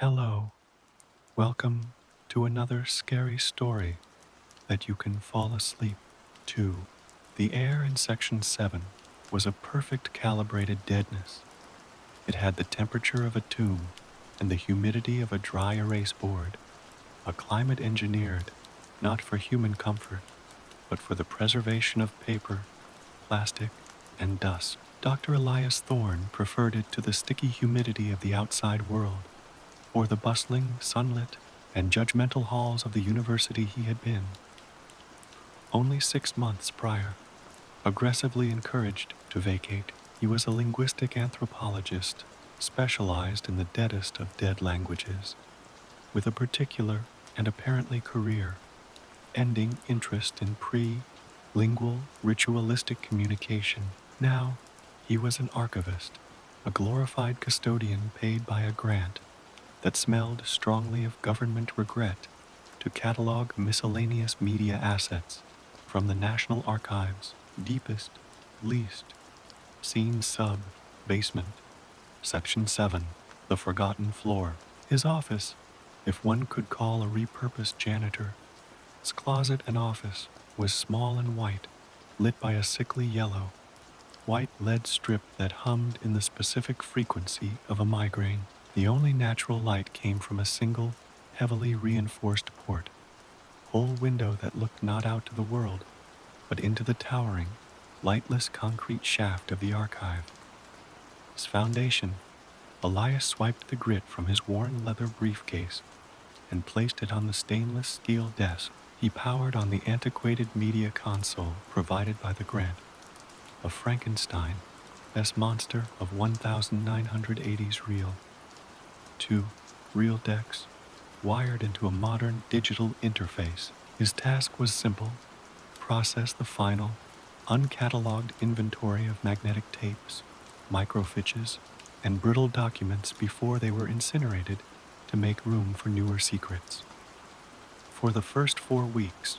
Hello, welcome to another scary story that you can fall asleep to. The air in Section 7 was a perfect calibrated deadness. It had the temperature of a tomb and the humidity of a dry erase board, a climate engineered not for human comfort, but for the preservation of paper, plastic, and dust. Dr. Elias Thorne preferred it to the sticky humidity of the outside world, or the bustling, sunlit, and judgmental halls of the university he had been. Only 6 months prior, aggressively encouraged to vacate, he was a linguistic anthropologist specialized in the deadest of dead languages, with a particular and apparently career ending interest in pre-lingual ritualistic communication. Now, he was an archivist, a glorified custodian paid by a grant that smelled strongly of government regret to catalog miscellaneous media assets from the National Archives' deepest, least seen basement, Section 7, the forgotten floor. His office, if one could call a repurposed janitor, his closet and office, was small and white, lit by a sickly yellow, white lead strip that hummed in the specific frequency of a migraine. The only natural light came from a single, heavily reinforced port, whole window that looked not out to the world, but into the towering, lightless concrete shaft of the archive. His foundation, Elias swiped the grit from his worn leather briefcase and placed it on the stainless steel desk. He powered on the antiquated media console provided by the grant, a Frankenstein, best monster of 1980s reel. 2 reel decks, wired into a modern digital interface. His task was simple: process the final, uncatalogued inventory of magnetic tapes, microfiches, and brittle documents before they were incinerated to make room for newer secrets. For the first 4 weeks,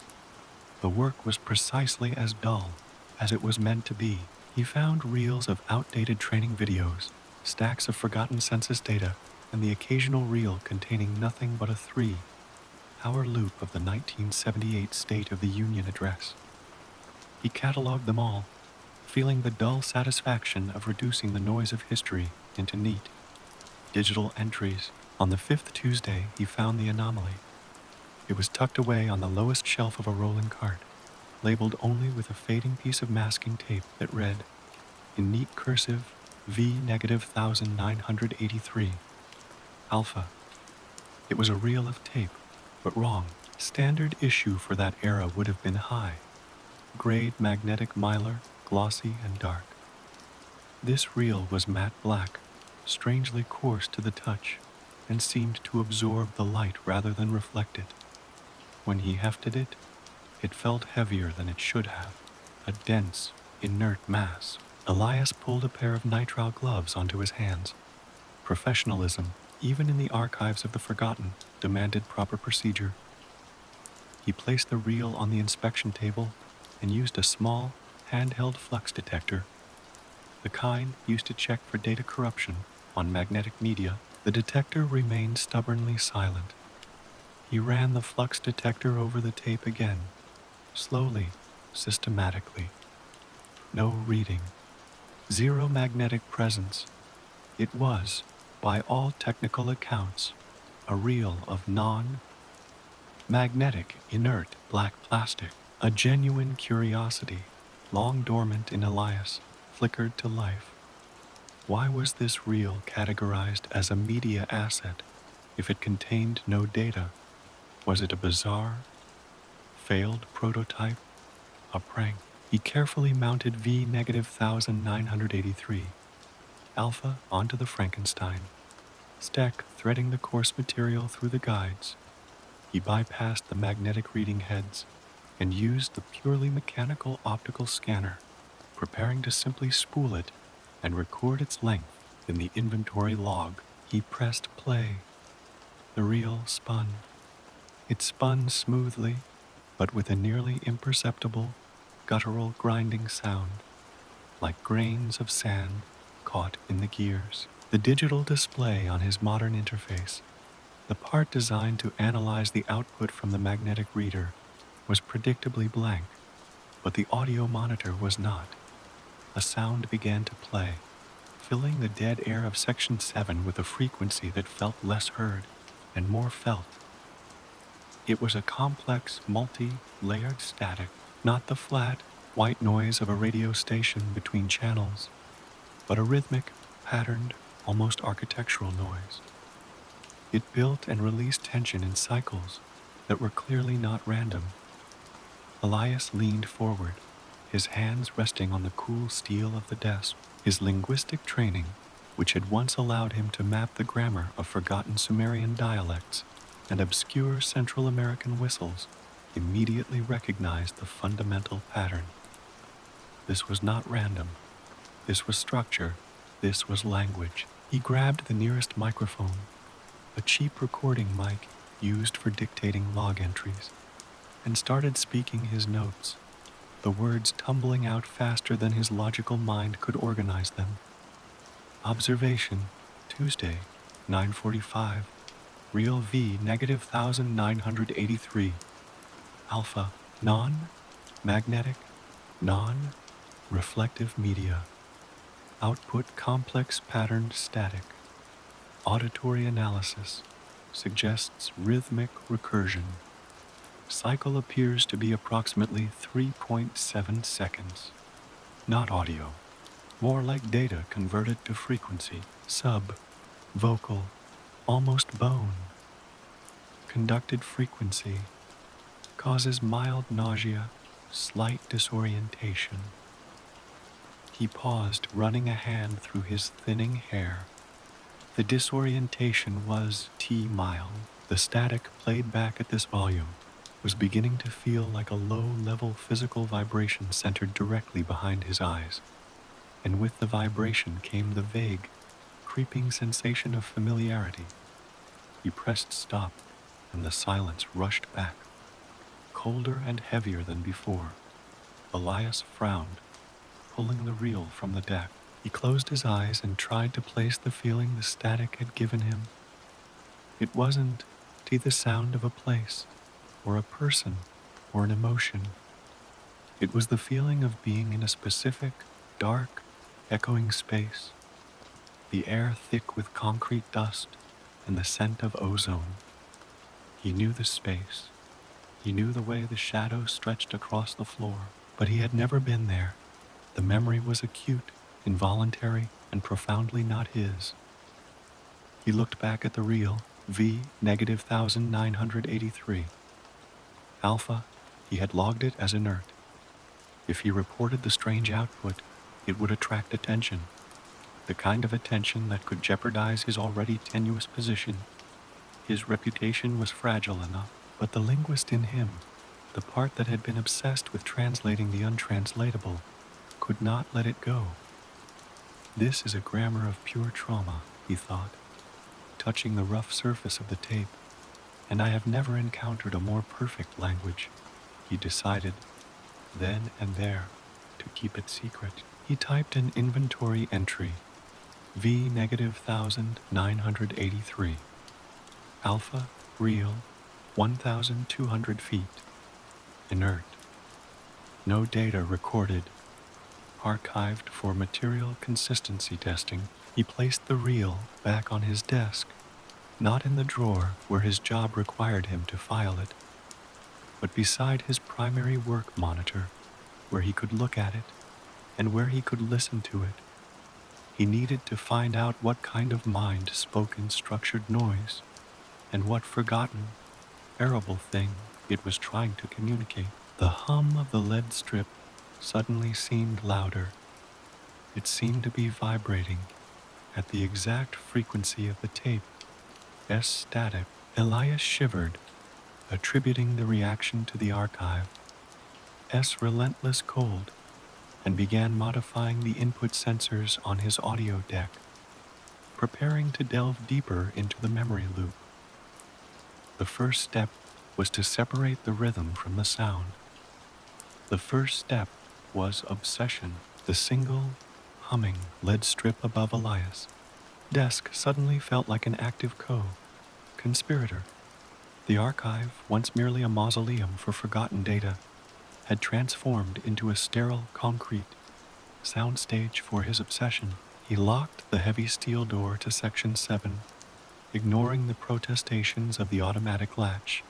the work was precisely as dull as it was meant to be. He found reels of outdated training videos, stacks of forgotten census data, and the occasional reel containing nothing but a 3-hour loop of the 1978 State of the Union address. He cataloged them all, feeling the dull satisfaction of reducing the noise of history into neat, digital entries. On the 5th Tuesday, he found the anomaly. It was tucked away on the lowest shelf of a rolling cart, labeled only with a fading piece of masking tape that read, in neat cursive, V-1983, Alpha. It was a reel of tape, but wrong. Standard issue for that era would have been high. Grade magnetic mylar, glossy and dark. This reel was matte black, strangely coarse to the touch, and seemed to absorb the light rather than reflect it. When he hefted it, it felt heavier than it should have, a dense, inert mass. Elias pulled a pair of nitrile gloves onto his hands. Professionalism, even in the archives of the forgotten, demanded proper procedure. He placed the reel on the inspection table and used a small, handheld flux detector, the kind used to check for data corruption on magnetic media. The detector remained stubbornly silent. He ran the flux detector over the tape again, slowly, systematically. No reading. Zero magnetic presence. It was, by all technical accounts, a reel of non-magnetic, inert black plastic. A genuine curiosity, long dormant in Elias, flickered to life. Why was this reel categorized as a media asset if it contained no data? Was it a bizarre, failed prototype? A prank? He carefully mounted V-1983 Alpha onto the Frankenstein, stack threading the coarse material through the guides. He bypassed the magnetic reading heads and used the purely mechanical optical scanner, preparing to simply spool it and record its length in the inventory log. He pressed play. The reel spun. It spun smoothly, but with a nearly imperceptible, guttural grinding sound, like grains of sand caught in the gears. The digital display on his modern interface The part designed to analyze the output from the magnetic reader was predictably blank, but the audio monitor was not. A sound began to play, filling the dead air of Section 7 with a frequency that felt less heard and more felt. It was a complex, multi-layered static, not the flat, white noise of a radio station between channels, but a rhythmic, patterned, almost architectural noise. It built and released tension in cycles that were clearly not random. Elias leaned forward, his hands resting on the cool steel of the desk. His linguistic training, which had once allowed him to map the grammar of forgotten Sumerian dialects and obscure Central American whistles, immediately recognized the fundamental pattern. This was not random. This was structure. This was language. He grabbed the nearest microphone, a cheap recording mic used for dictating log entries, and started speaking his notes, the words tumbling out faster than his logical mind could organize them. Observation, Tuesday, 9:45. Real V negative 1983. Alpha, non-magnetic, non-reflective media. Output complex patterned static. Auditory analysis suggests rhythmic recursion. Cycle appears to be approximately 3.7 seconds. Not audio. More like data converted to frequency. Sub, vocal, almost bone. Conducted frequency. Causes mild nausea, slight disorientation. He paused, running a hand through his thinning hair. The disorientation was T-mild. The static played back at this volume was beginning to feel like a low-level physical vibration centered directly behind his eyes. And with the vibration came the vague, creeping sensation of familiarity. He pressed stop, and the silence rushed back, colder and heavier than before. Elias frowned, pulling the reel from the deck. He closed his eyes and tried to place the feeling the static had given him. It wasn't the sound of a place, or a person, or an emotion. It was the feeling of being in a specific, dark, echoing space, the air thick with concrete dust and the scent of ozone. He knew the space. He knew the way the shadows stretched across the floor, but he had never been there. The memory was acute, involuntary, and profoundly not his. He looked back at the reel, V negative 1983. Alpha, he had logged it as inert. If he reported the strange output, it would attract attention, the kind of attention that could jeopardize his already tenuous position. His reputation was fragile enough, but the linguist in him, the part that had been obsessed with translating the untranslatable, could not let it go. This is a grammar of pure trauma, he thought, touching the rough surface of the tape, and I have never encountered a more perfect language, he decided, then and there, to keep it secret. He typed an inventory entry, V negative 1983. Alpha, real, 1,200 feet. Inert. No data recorded. Archived for material consistency testing. He placed the reel back on his desk, not in the drawer where his job required him to file it, but beside his primary work monitor, where he could look at it and where he could listen to it. He needed to find out what kind of mind spoke in structured noise, and what forgotten, terrible thing it was trying to communicate. The hum of the lead strip suddenly seemed louder. It seemed to be vibrating at the exact frequency of the tape, S static. Elias shivered, attributing the reaction to the archive, S relentless cold, and began modifying the input sensors on his audio deck, preparing to delve deeper into the memory loop. The first step was to separate the rhythm from the sound. The first step was obsession. The single, humming lead strip above Elias' desk suddenly felt like an active code, conspirator. The archive, once merely a mausoleum for forgotten data, had transformed into a sterile concrete soundstage for his obsession. He locked the heavy steel door to Section 7, ignoring the protestations of the automatic latch,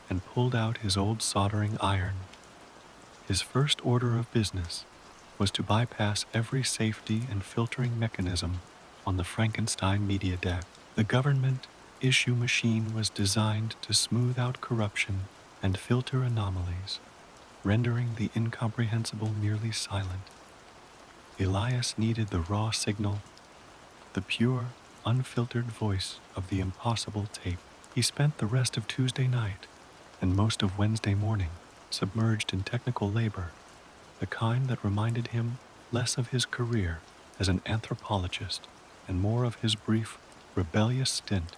and pulled out his old soldering iron. His first order of business was to bypass every safety and filtering mechanism on the Frankenstein media deck. The government issue machine was designed to smooth out corruption and filter anomalies, rendering the incomprehensible merely silent. Elias needed the raw signal, the pure, unfiltered voice of the impossible tape. He spent the rest of Tuesday night and most of Wednesday morning submerged in technical labor, the kind that reminded him less of his career as an anthropologist and more of his brief, rebellious stint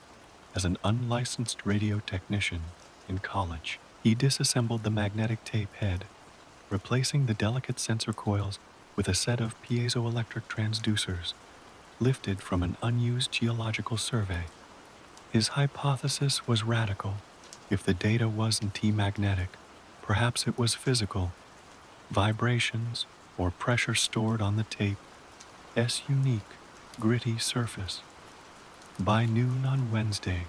as an unlicensed radio technician in college. He disassembled the magnetic tape head, replacing the delicate sensor coils with a set of piezoelectric transducers lifted from an unused geological survey. His hypothesis was radical. If the data wasn't T-magnetic, perhaps it was physical, vibrations or pressure stored on the tape's unique, gritty surface. By noon on Wednesday,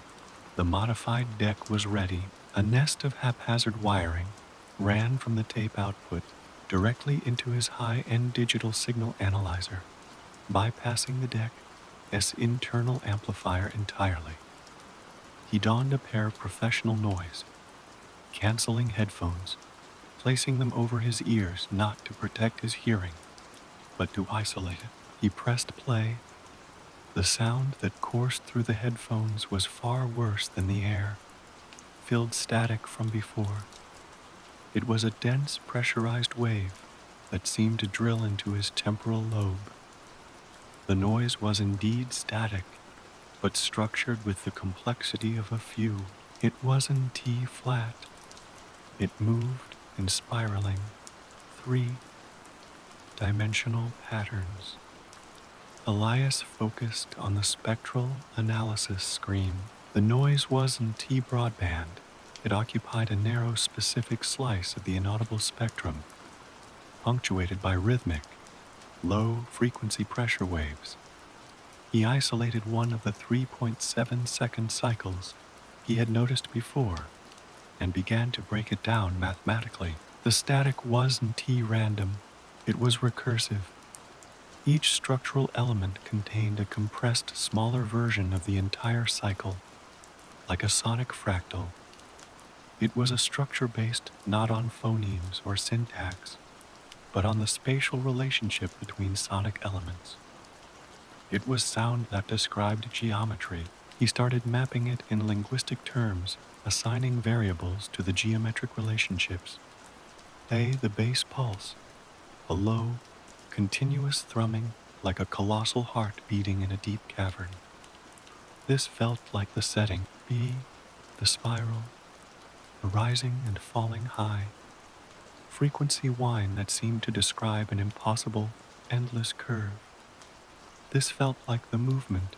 the modified deck was ready. A nest of haphazard wiring ran from the tape output directly into his high-end digital signal analyzer, bypassing the deck's internal amplifier entirely. He donned a pair of professional noise-canceling headphones, placing them over his ears not to protect his hearing, but to isolate it. He pressed play. The sound that coursed through the headphones was far worse than the air-filled static from before. It was a dense, pressurized wave that seemed to drill into his temporal lobe. The noise was indeed static, but structured with the complexity of a fugue. It wasn't T-flat. It moved in spiraling, three-dimensional patterns. Elias focused on the spectral analysis screen. The noise wasn't T-broadband. It occupied a narrow, specific slice of the inaudible spectrum, punctuated by rhythmic, low-frequency pressure waves. He isolated one of the 3.7-second cycles he had noticed before and began to break it down mathematically. The static wasn't T-random. It was recursive. Each structural element contained a compressed, smaller version of the entire cycle, like a sonic fractal. It was a structure based not on phonemes or syntax, but on the spatial relationship between sonic elements. It was sound that described geometry. He started mapping it in linguistic terms, assigning variables to the geometric relationships. A, the bass pulse, a low, continuous thrumming like a colossal heart beating in a deep cavern. This felt like the setting. B, the spiral, a rising and falling high, frequency whine that seemed to describe an impossible, endless curve. This felt like the movement.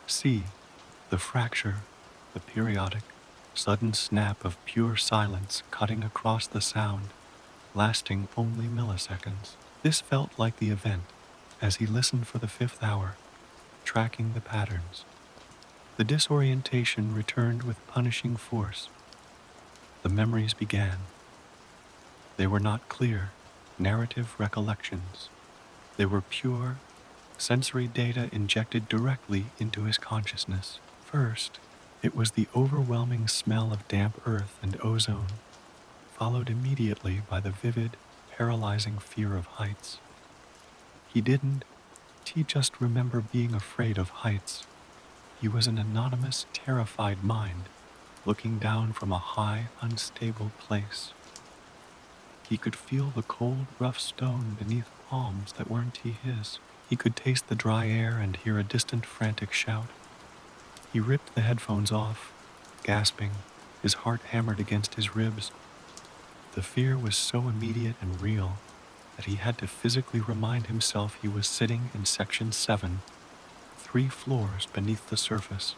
C, the fracture, the periodic, sudden snap of pure silence cutting across the sound, lasting only milliseconds. This felt like the event, as he listened for the fifth hour, tracking the patterns. The disorientation returned with punishing force. The memories began. They were not clear, narrative recollections. They were pure, sensory data injected directly into his consciousness. First, it was the overwhelming smell of damp earth and ozone, followed immediately by the vivid, paralyzing fear of heights. He just remember being afraid of heights. He was an anonymous, terrified mind, looking down from a high, unstable place. He could feel the cold, rough stone beneath palms that weren't his. He could taste the dry air and hear a distant, frantic shout. He ripped the headphones off, gasping, his heart hammered against his ribs. The fear was so immediate and real that he had to physically remind himself he was sitting in Section 7, 3 floors beneath the surface.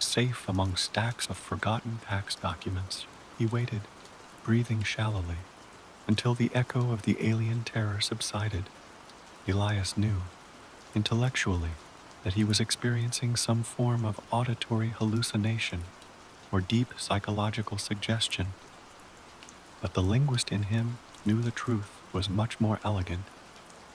safe among stacks of forgotten tax documents. He waited, breathing shallowly, until the echo of the alien terror subsided. Elias knew, intellectually, that he was experiencing some form of auditory hallucination or deep psychological suggestion. But the linguist in him knew the truth was much more elegant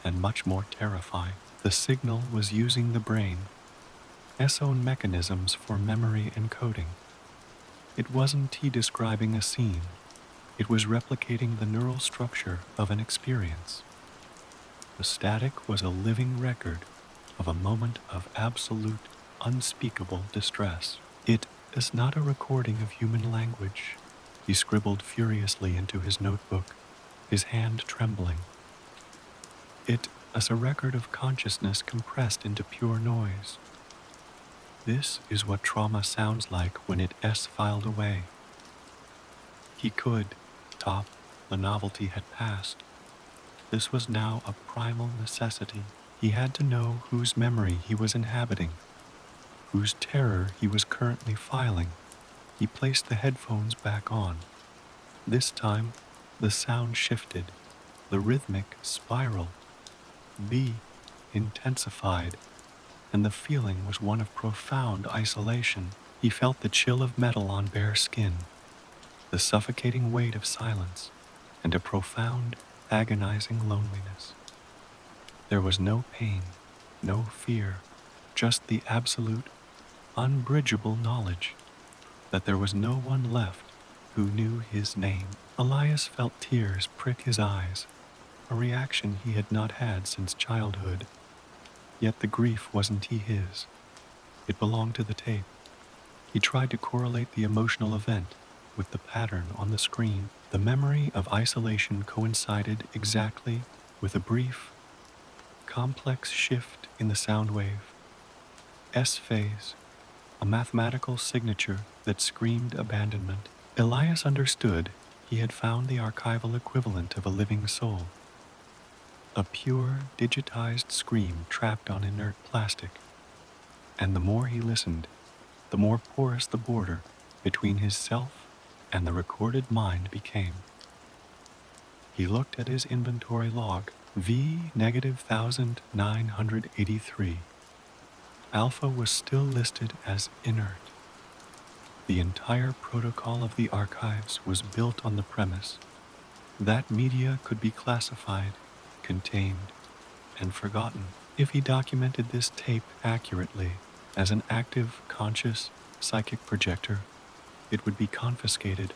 and much more terrifying. The signal was using the brain's own mechanisms for memory encoding. It wasn't he describing a scene, it was replicating the neural structure of an experience. The static was a living record of a moment of absolute, unspeakable distress. It is not a recording of human language, he scribbled furiously into his notebook, his hand trembling. It is a record of consciousness compressed into pure noise. This is what trauma sounds like when it is filed away. He could top the novelty had passed. This was now a primal necessity. He had to know whose memory he was inhabiting, whose terror he was currently filing. He placed the headphones back on. This time, the sound shifted. The rhythmic spiral, B, intensified, and the feeling was one of profound isolation. He felt the chill of metal on bare skin, the suffocating weight of silence, and a profound, agonizing loneliness. There was no pain, no fear, just the absolute, unbridgeable knowledge that there was no one left who knew his name. Elias felt tears prick his eyes, a reaction he had not had since childhood. Yet the grief wasn't his. It belonged to the tape. He tried to correlate the emotional event with the pattern on the screen. The memory of isolation coincided exactly with a brief, complex shift in the sound wave. S phase, a mathematical signature that screamed abandonment. Elias understood he had found the archival equivalent of a living soul. A pure, digitized scream trapped on inert plastic. And the more he listened, the more porous the border between his self and the recorded mind became. He looked at his inventory log, V-1983. Alpha was still listed as inert. The entire protocol of the archives was built on the premise that media could be classified, contained, and forgotten. If he documented this tape accurately as an active, conscious, psychic projector, it would be confiscated,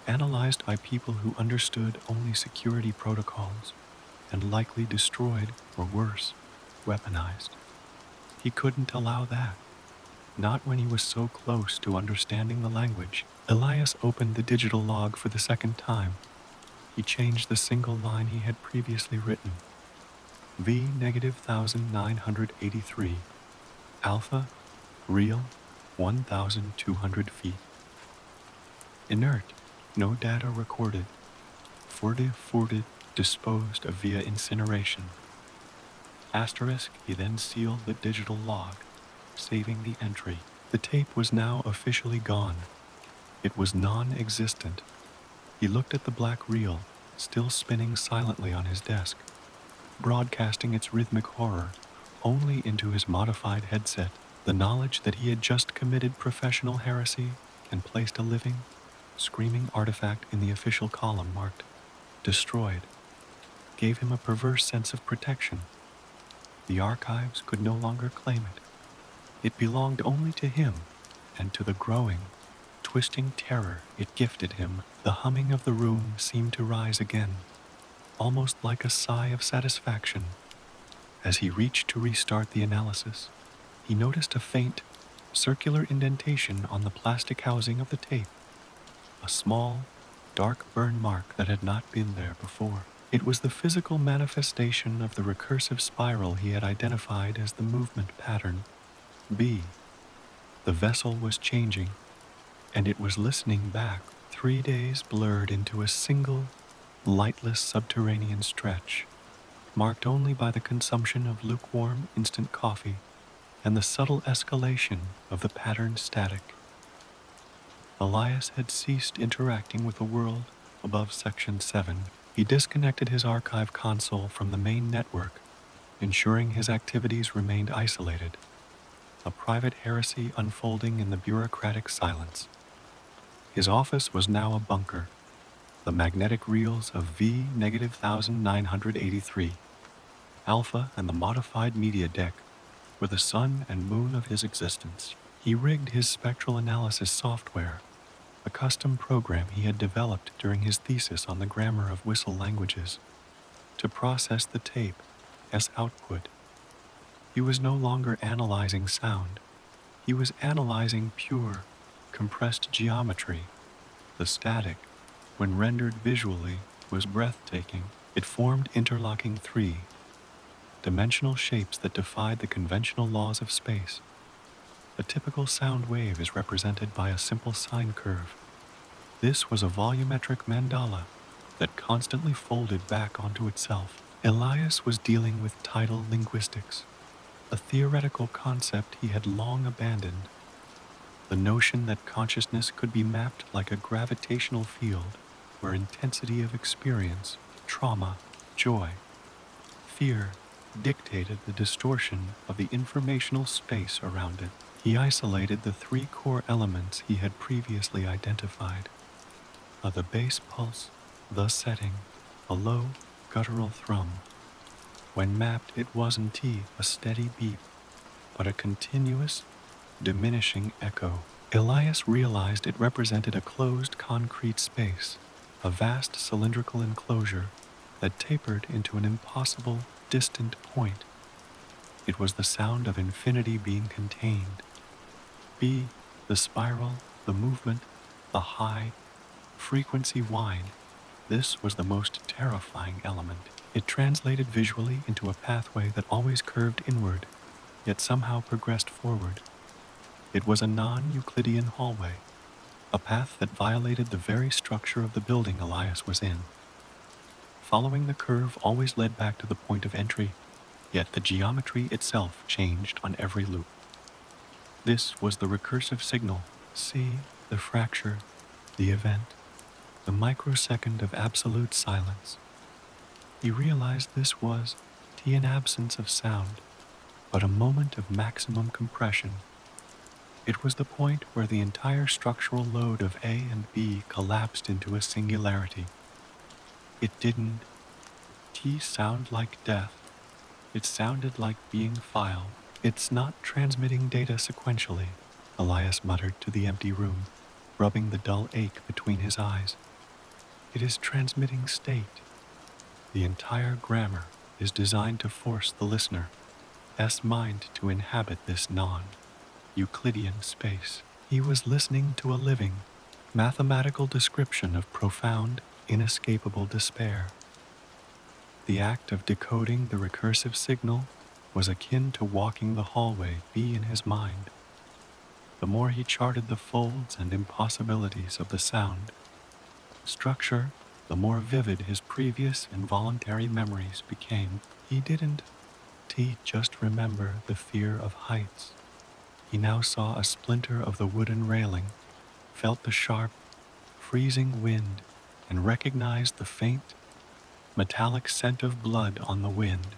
analyzed by people who understood only security protocols, and likely destroyed, or worse, weaponized. He couldn't allow that. Not when he was so close to understanding the language. Elias opened the digital log for the second time. He changed the single line he had previously written. V-1983. Alpha, real, 1,200 feet. Inert, no data recorded. Furtive, disposed of via incineration. Asterisk, he then sealed the digital log, saving the entry. The tape was now officially gone. It was non-existent. He looked at the black reel, still spinning silently on his desk, broadcasting its rhythmic horror only into his modified headset. The knowledge that he had just committed professional heresy and placed a living, screaming artifact in the official column marked destroyed gave him a perverse sense of protection. The archives could no longer claim it. It belonged only to him and to the growing, twisting terror it gifted him. The humming of the room seemed to rise again, almost like a sigh of satisfaction. As he reached to restart the analysis, he noticed a faint, circular indentation on the plastic housing of the tape, a small, dark burn mark that had not been there before. It was the physical manifestation of the recursive spiral he had identified as the movement pattern, B. The vessel was changing, and it was listening back. 3 days blurred into a single, lightless subterranean stretch, marked only by the consumption of lukewarm instant coffee and the subtle escalation of the patterned static. Elias had ceased interacting with the world above Section 7. He disconnected his archive console from the main network, ensuring his activities remained isolated, a private heresy unfolding in the bureaucratic silence. His office was now a bunker, the magnetic reels of V-1983, Alpha and the modified media deck were the sun and moon of his existence. He rigged his spectral analysis software, a custom program he had developed during his thesis on the grammar of whistle languages, to process the tape as output. He was no longer analyzing sound. He was analyzing pure, compressed geometry. The static, when rendered visually, was breathtaking. It formed interlocking three-dimensional shapes that defied the conventional laws of space. A typical sound wave is represented by a simple sine curve. This was a volumetric mandala that constantly folded back onto itself. Elias was dealing with tidal linguistics, a theoretical concept he had long abandoned. The notion that consciousness could be mapped like a gravitational field where intensity of experience, trauma, joy, fear dictated the distortion of the informational space around it. He isolated the three core elements he had previously identified: the bass pulse, the setting, a low, guttural thrum. When mapped, it wasn't a steady beat, but a continuous, diminishing echo. Elias realized it represented a closed concrete space, a vast cylindrical enclosure that tapered into an impossible, distant point. It was the sound of infinity being contained. B, the spiral, the movement, the high frequency whine. This was the most terrifying element. It translated visually into a pathway that always curved inward, yet somehow progressed forward. It was a non-Euclidean hallway, a path that violated the very structure of the building Elias was in. Following the curve always led back to the point of entry, yet the geometry itself changed on every loop. This was the recursive signal. See the fracture, the event, the microsecond of absolute silence. He realized this was an absence of sound, but a moment of maximum compression. It was the point where the entire structural load of A and B collapsed into a singularity. It didn't sound like death. It sounded like being filed. It's not transmitting data sequentially, Elias muttered to the empty room, rubbing the dull ache between his eyes. It is transmitting state. The entire grammar is designed to force the listener's mind to inhabit this non-Euclidean space. He was listening to a living, mathematical description of profound, inescapable despair. The act of decoding the recursive signal was akin to walking the hallway B in his mind. The more he charted the folds and impossibilities of the sound structure, the more vivid his previous involuntary memories became. He didn't just remember the fear of heights. He now saw a splinter of the wooden railing, felt the sharp, freezing wind, and recognized the faint, metallic scent of blood on the wind.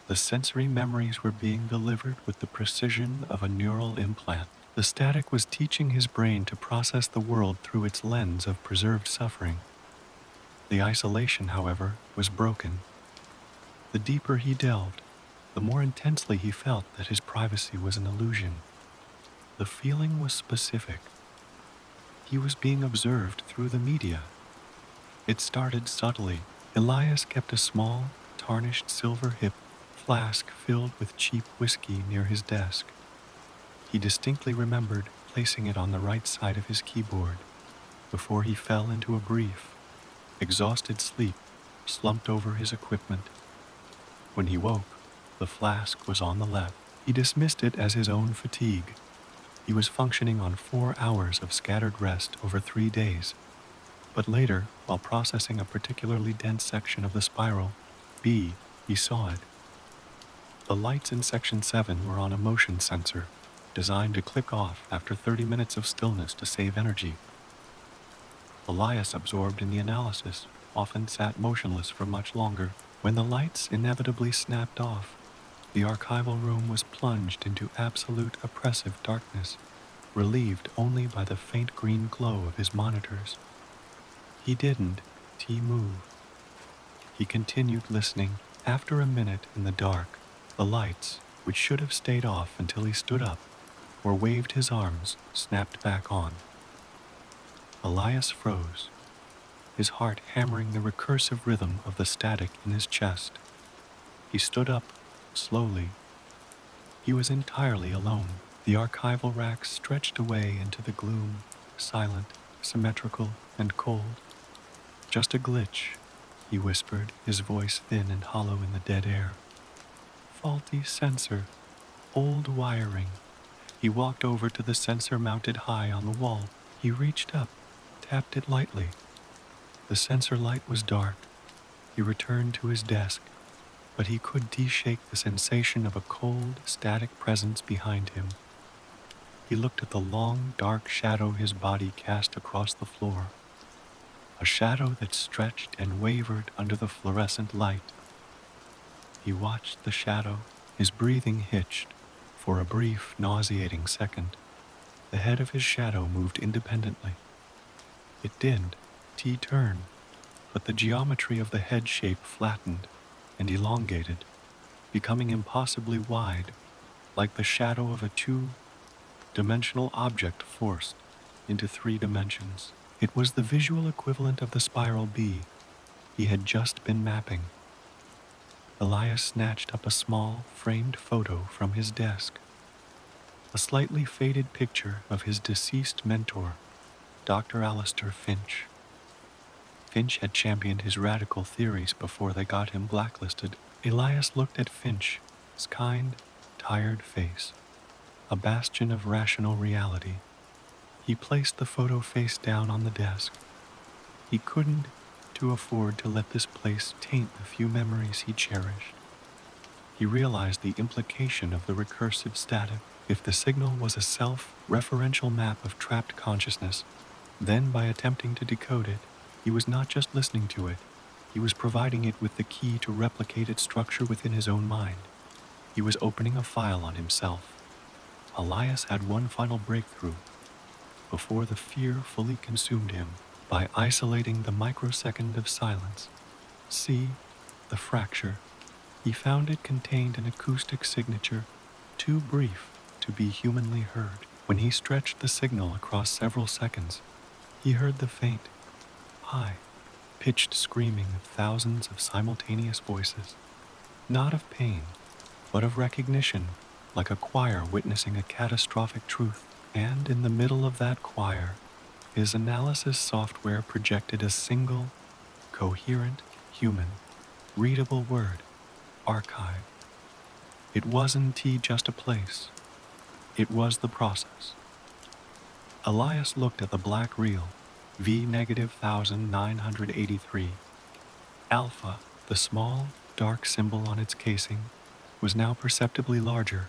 The sensory memories were being delivered with the precision of a neural implant. The static was teaching his brain to process the world through its lens of preserved suffering. The isolation, however, was broken. The deeper he delved, the more intensely he felt that his privacy was an illusion. The feeling was specific. He was being observed through the media. It started subtly. Elias kept a small, tarnished silver hip flask filled with cheap whiskey near his desk. He distinctly remembered placing it on the right side of his keyboard before he fell into a brief, exhausted sleep slumped over his equipment. When he woke, the flask was on the left. He dismissed it as his own fatigue. He was functioning on 4 hours of scattered rest over 3 days. But later, while processing a particularly dense section of the spiral, B, he saw it. The lights in Section 7 were on a motion sensor, designed to click off after 30 minutes of stillness to save energy. Elias, absorbed in the analysis, often sat motionless for much longer. When the lights inevitably snapped off, the archival room was plunged into absolute oppressive darkness, relieved only by the faint green glow of his monitors. He didn't move. He continued listening. After a minute in the dark, the lights, which should have stayed off until he stood up or waved his arms, snapped back on. Elias froze, his heart hammering the recursive rhythm of the static in his chest. He stood up, slowly. He was entirely alone. The archival racks stretched away into the gloom, silent, symmetrical, and cold. Just a glitch, he whispered, his voice thin and hollow in the dead air. Faulty sensor, old wiring. He walked over to the sensor mounted high on the wall. He reached up, tapped it lightly. The sensor light was dark. He returned to his desk, but he could shake the sensation of a cold, static presence behind him. He looked at the long, dark shadow his body cast across the floor, a shadow that stretched and wavered under the fluorescent light. He watched the shadow, his breathing hitched. For a brief, nauseating second, the head of his shadow moved independently. It didn't turn, but the geometry of the head shape flattened and elongated, becoming impossibly wide, like the shadow of a two-dimensional object forced into 3 dimensions. It was the visual equivalent of the spiral B he had just been mapping. Elias snatched up a small, framed photo from his desk. A slightly faded picture of his deceased mentor, Dr. Alistair Finch. Finch had championed his radical theories before they got him blacklisted. Elias looked at Finch's kind, tired face, a bastion of rational reality. He placed the photo face down on the desk. He couldn't afford to let this place taint the few memories he cherished. He realized the implication of the recursive static. If the signal was a self-referential map of trapped consciousness, then by attempting to decode it, he was not just listening to it, he was providing it with the key to replicate its structure within his own mind. He was opening a file on himself. Elias had one final breakthrough before the fear fully consumed him. By isolating the microsecond of silence, the fracture, he found it contained an acoustic signature too brief to be humanly heard. When he stretched the signal across several seconds, he heard the faint, high-pitched screaming of thousands of simultaneous voices, not of pain, but of recognition, like a choir witnessing a catastrophic truth. And in the middle of that choir, his analysis software projected a single, coherent, human, readable word, archive. It wasn't just a place. It was the process. Elias looked at the black reel, V-1983. Alpha, the small, dark symbol on its casing, was now perceptibly larger,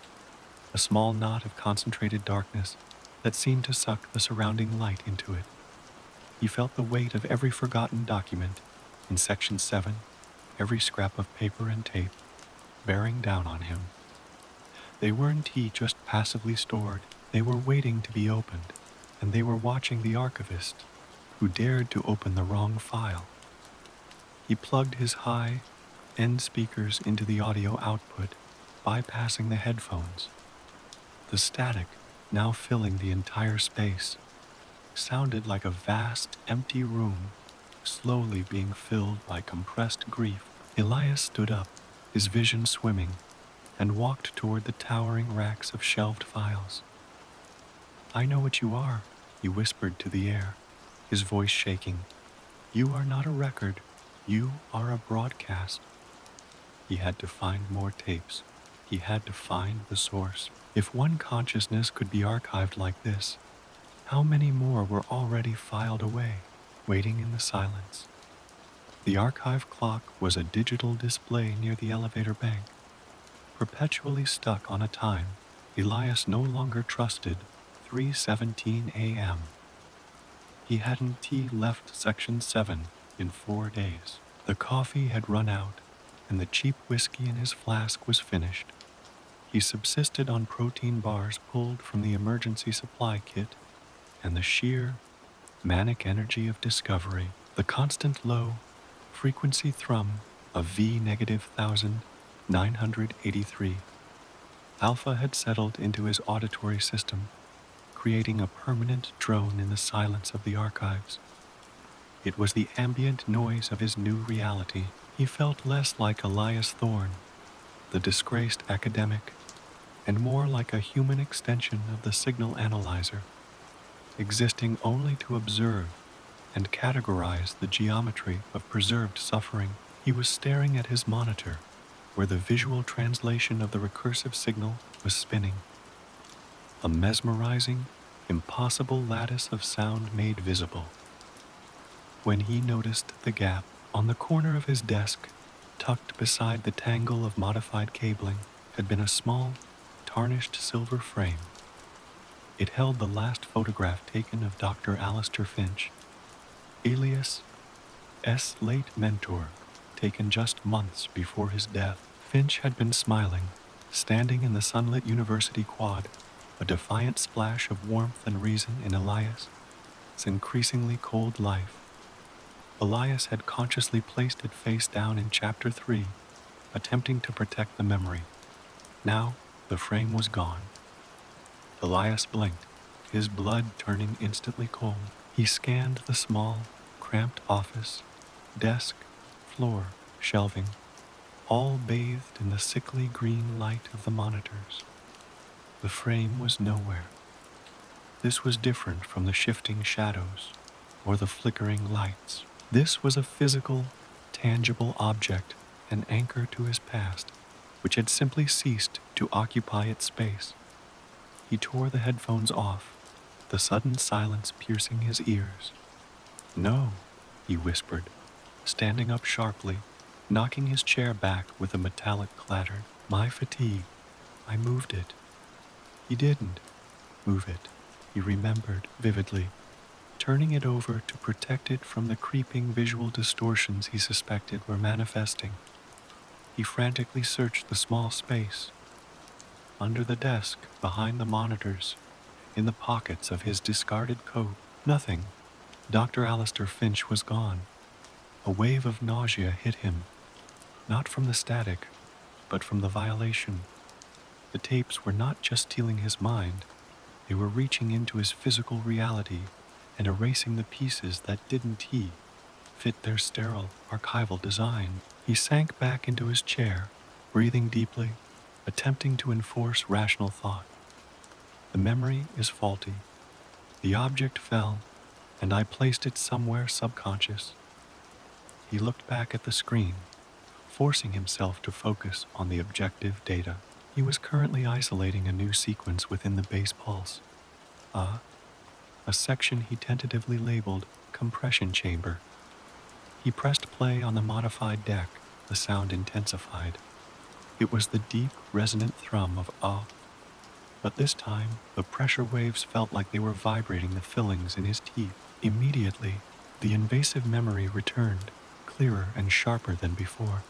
a small knot of concentrated darkness that seemed to suck the surrounding light into it. He felt the weight of every forgotten document in Section 7, every scrap of paper and tape, bearing down on him. They weren't just passively stored, they were waiting to be opened, and they were watching the archivist, who dared to open the wrong file. He plugged his high-end speakers into the audio output, bypassing the headphones. The static, now filling the entire space, sounded like a vast, empty room, slowly being filled by compressed grief. Elias stood up, his vision swimming, and walked toward the towering racks of shelved files. "I know what you are," he whispered to the air, his voice shaking. "You are not a record, you are a broadcast." He had to find more tapes. He had to find the source. If one consciousness could be archived like this, how many more were already filed away, waiting in the silence? The archive clock was a digital display near the elevator bank. Perpetually stuck on a time, Elias no longer trusted 3:17 a.m. He hadn't left Section 7 in 4 days. The coffee had run out, and the cheap whiskey in his flask was finished. He subsisted on protein bars pulled from the emergency supply kit, and the sheer, manic energy of discovery, the constant low frequency thrum of V-983. Alpha had settled into his auditory system, creating a permanent drone in the silence of the archives. It was the ambient noise of his new reality. He felt less like Elias Thorne, the disgraced academic, and more like a human extension of the signal analyzer, existing only to observe and categorize the geometry of preserved suffering. He was staring at his monitor, where the visual translation of the recursive signal was spinning. A mesmerizing, impossible lattice of sound made visible. When he noticed the gap on the corner of his desk, tucked beside the tangle of modified cabling, had been a small, tarnished silver frame. It held the last photograph taken of Dr. Alistair Finch, alias S. late mentor, taken just months before his death. Finch had been smiling, standing in the sunlit university quad, a defiant splash of warmth and reason in Elias's increasingly cold life. Elias had consciously placed it face down in Chapter 3, attempting to protect the memory. Now, the frame was gone. Elias blinked, his blood turning instantly cold. He scanned the small, cramped office, desk, floor, shelving, all bathed in the sickly green light of the monitors. The frame was nowhere. This was different from the shifting shadows or the flickering lights. This was a physical, tangible object, an anchor to his past, which had simply ceased to occupy its space. He tore the headphones off, the sudden silence piercing his ears. "No," he whispered, standing up sharply, knocking his chair back with a metallic clatter. "My fatigue. I moved it." He didn't move it, he remembered vividly, turning it over to protect it from the creeping visual distortions he suspected were manifesting. He frantically searched the small space, under the desk, behind the monitors, in the pockets of his discarded coat. Nothing. Dr. Alistair Finch was gone. A wave of nausea hit him, not from the static, but from the violation. The tapes were not just stealing his mind, they were reaching into his physical reality and erasing the pieces that didn't fit their sterile, archival design. He sank back into his chair, breathing deeply, attempting to enforce rational thought. The memory is faulty. The object fell, and I placed it somewhere subconscious. He looked back at the screen, forcing himself to focus on the objective data. He was currently isolating a new sequence within the base pulse. A section he tentatively labeled compression chamber. He pressed play on the modified deck. The sound intensified. It was the deep, resonant thrum of but this time the pressure waves felt like they were vibrating the fillings in his teeth. Immediately, the invasive memory returned, clearer and sharper than before.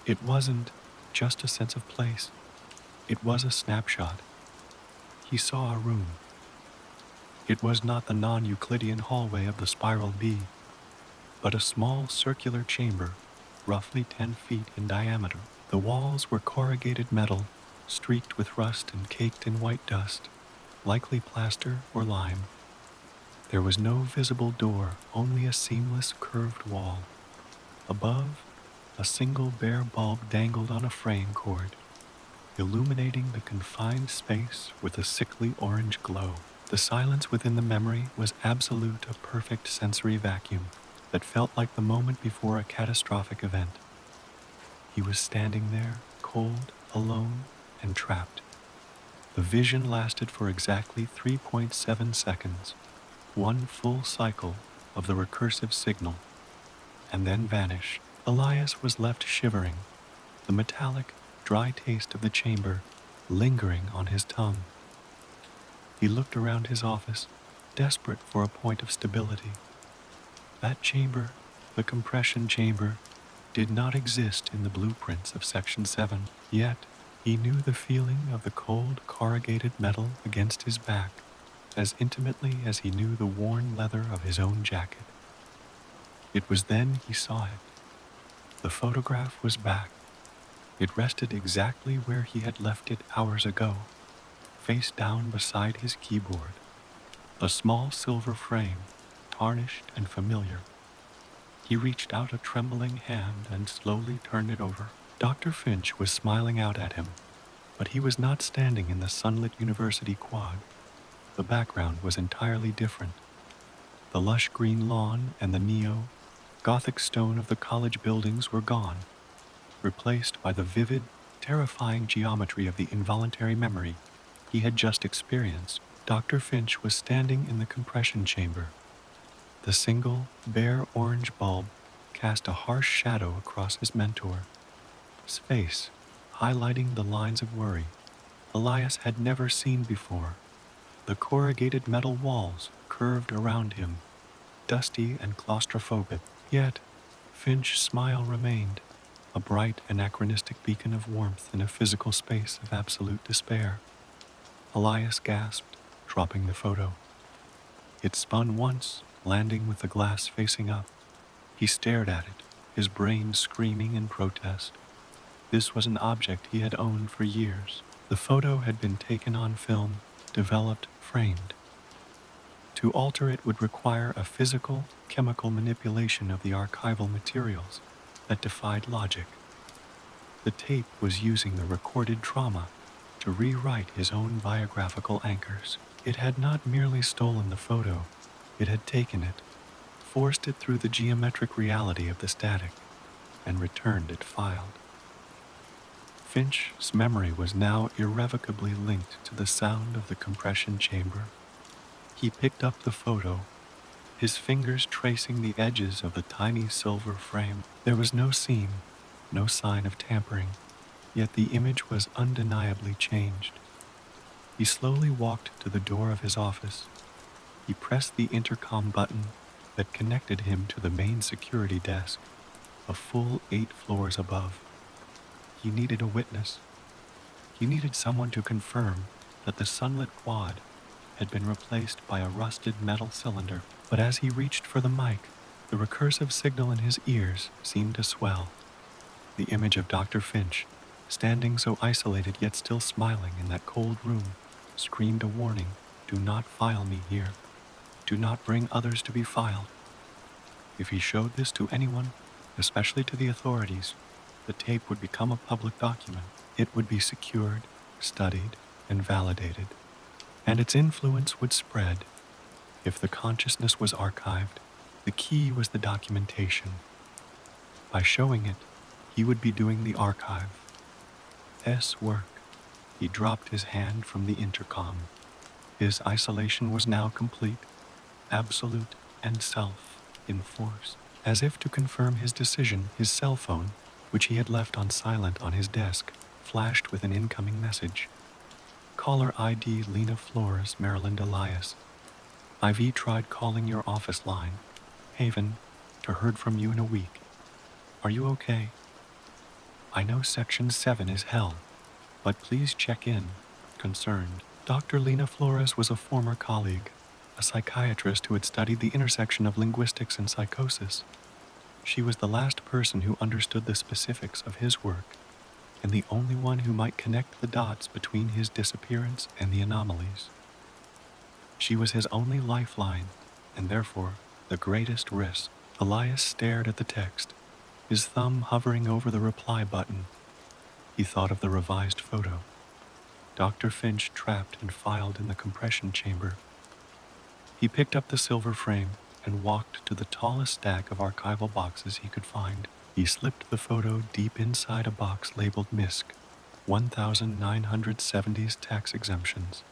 It wasn't just a sense of place. It was a snapshot. He saw a room. It was not the non-Euclidean hallway of the Spiral B, but a small circular chamber, roughly 10 feet in diameter. The walls were corrugated metal, streaked with rust and caked in white dust, likely plaster or lime. There was no visible door, only a seamless curved wall. Above, a single bare bulb dangled on a frame cord, illuminating the confined space with a sickly orange glow. The silence within the memory was absolute, a perfect sensory vacuum that felt like the moment before a catastrophic event. He was standing there, cold, alone, and trapped. The vision lasted for exactly 3.7 seconds, one full cycle of the recursive signal, and then vanished. Elias was left shivering, the metallic, dry taste of the chamber lingering on his tongue. He looked around his office, desperate for a point of stability. That chamber, the compression chamber, did not exist in the blueprints of Section 7, yet he knew the feeling of the cold corrugated metal against his back as intimately as he knew the worn leather of his own jacket. It was then he saw it. The photograph was back. It rested exactly where he had left it hours ago, face down beside his keyboard, a small silver frame, tarnished and familiar. He reached out a trembling hand and slowly turned it over. Dr. Finch was smiling out at him, but he was not standing in the sunlit university quad. The background was entirely different. The lush green lawn and the neo-Gothic stone of the college buildings were gone, replaced by the vivid, terrifying geometry of the involuntary memory he had just experienced. Dr. Finch was standing in the compression chamber. The single, bare orange bulb cast a harsh shadow across his mentor. His face, highlighting the lines of worry Elias had never seen before. The corrugated metal walls curved around him, dusty and claustrophobic. Yet, Finch's smile remained, a bright anachronistic beacon of warmth in a physical space of absolute despair. Elias gasped, dropping the photo. It spun once, landing with the glass facing up. He stared at it, his brain screaming in protest. This was an object he had owned for years. The photo had been taken on film, developed, framed. To alter it would require a physical, chemical manipulation of the archival materials that defied logic. The tape was using the recorded trauma to rewrite his own biographical anchors. It had not merely stolen the photo, it had taken it, forced it through the geometric reality of the static, and returned it filed. Finch's memory was now irrevocably linked to the sound of the compression chamber. He picked up the photo, his fingers tracing the edges of the tiny silver frame. There was no seam, no sign of tampering, yet the image was undeniably changed. He slowly walked to the door of his office. He pressed the intercom button that connected him to the main security desk, a full 8 floors above. He needed a witness. He needed someone to confirm that the sunlit quad had been replaced by a rusted metal cylinder. But as he reached for the mic, the recursive signal in his ears seemed to swell. The image of Dr. Finch, standing so isolated yet still smiling in that cold room, screamed a warning: do not file me here. Do not bring others to be filed. If he showed this to anyone, especially to the authorities, the tape would become a public document. It would be secured, studied, and validated, and its influence would spread. If the consciousness was archived, the key was the documentation. By showing it, he would be doing the archive. Work. He dropped his hand from the intercom. His isolation was now complete, absolute, and self-enforced. As if to confirm his decision, his cell phone, which he had left on silent on his desk, flashed with an incoming message. Caller ID Lena Flores, Maryland Elias. I've tried calling your office line. Haven, to heard from you in a week. Are you okay? I know Section 7 is hell, but please check in. Concerned. Dr. Lena Flores was a former colleague, a psychiatrist who had studied the intersection of linguistics and psychosis. She was the last person who understood the specifics of his work, and the only one who might connect the dots between his disappearance and the anomalies. She was his only lifeline, and therefore the greatest risk. Elias stared at the text, his thumb hovering over the reply button. He thought of the revised photo. Dr. Finch trapped and filed in the compression chamber. He picked up the silver frame and walked to the tallest stack of archival boxes he could find. He slipped the photo deep inside a box labeled MISC, 1970s tax exemptions,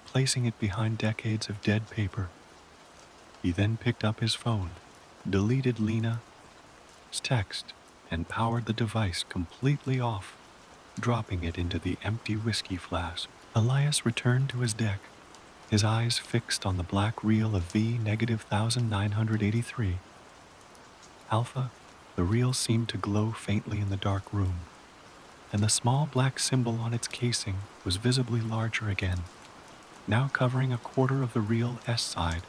placing it behind decades of dead paper. He then picked up his phone, deleted Lena's text, and powered the device completely off. dropping it into the empty whiskey flask. Elias returned to his deck, his eyes fixed on the black reel of V-1983. Alpha, the reel seemed to glow faintly in the dark room, and the small black symbol on its casing was visibly larger again, now covering a quarter of the reel S side.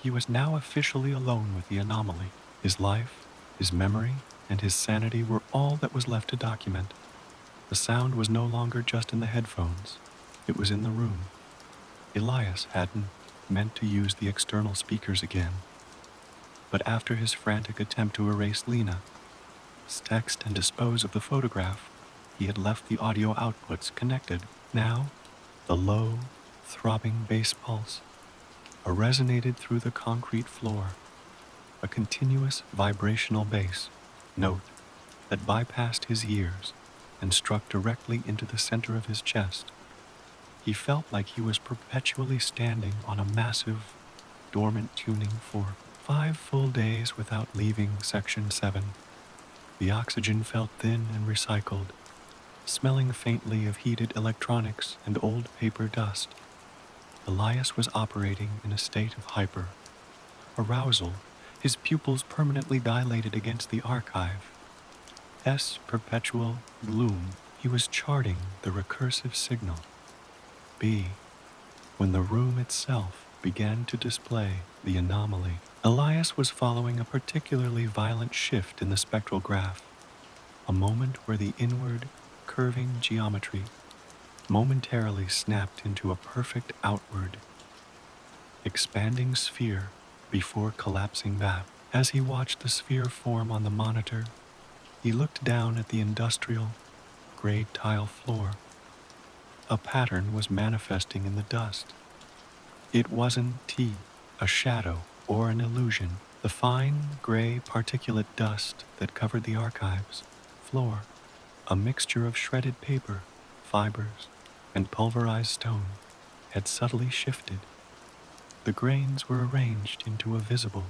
He was now officially alone with the anomaly. His life, his memory, and his sanity were all that was left to document. The sound was no longer just in the headphones. It was in the room. Elias hadn't meant to use the external speakers again. But after his frantic attempt to erase Lena, text and dispose of the photograph, he had left the audio outputs connected. Now, the low, throbbing bass pulse resonated through the concrete floor, a continuous vibrational bass note that bypassed his ears and struck directly into the center of his chest. He felt like he was perpetually standing on a massive, dormant tuning for 5 full days without leaving Section 7. The oxygen felt thin and recycled, smelling faintly of heated electronics and old paper dust. Elias was operating in a state of hyper arousal, his pupils permanently dilated against the archive. Perpetual gloom. He was charting the recursive signal. B. When the room itself began to display the anomaly, Elias was following a particularly violent shift in the spectral graph, a moment where the inward, curving geometry momentarily snapped into a perfect outward, expanding sphere before collapsing back. As he watched the sphere form on the monitor, he looked down at the industrial, gray tile floor. A pattern was manifesting in the dust. It wasn't a shadow, or an illusion. The fine, gray particulate dust that covered the archives floor, a mixture of shredded paper, fibers, and pulverized stone, had subtly shifted. The grains were arranged into a visible,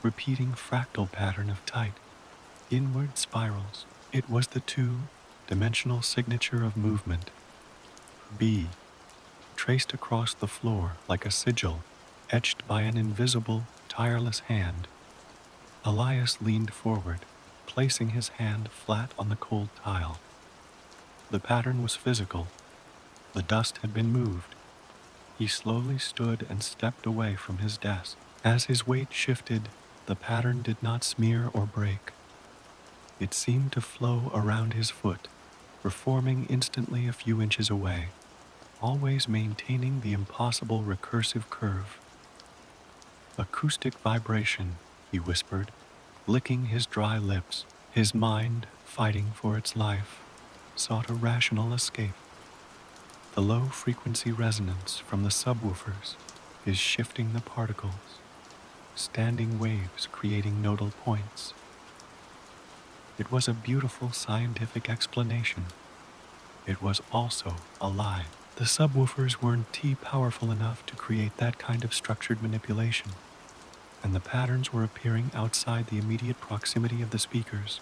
repeating fractal pattern of tight, inward spirals. It was the two-dimensional signature of movement, B, traced across the floor like a sigil, etched by an invisible, tireless hand. Elias leaned forward, placing his hand flat on the cold tile. The pattern was physical. The dust had been moved. He slowly stood and stepped away from his desk. As his weight shifted, the pattern did not smear or break. It seemed to flow around his foot, reforming instantly a few inches away, always maintaining the impossible recursive curve. Acoustic vibration, he whispered, licking his dry lips. His mind, fighting for its life, sought a rational escape. The low-frequency resonance from the subwoofers is shifting the particles, standing waves creating nodal points. It was a beautiful scientific explanation. It was also a lie. The subwoofers weren't powerful enough to create that kind of structured manipulation, and the patterns were appearing outside the immediate proximity of the speakers,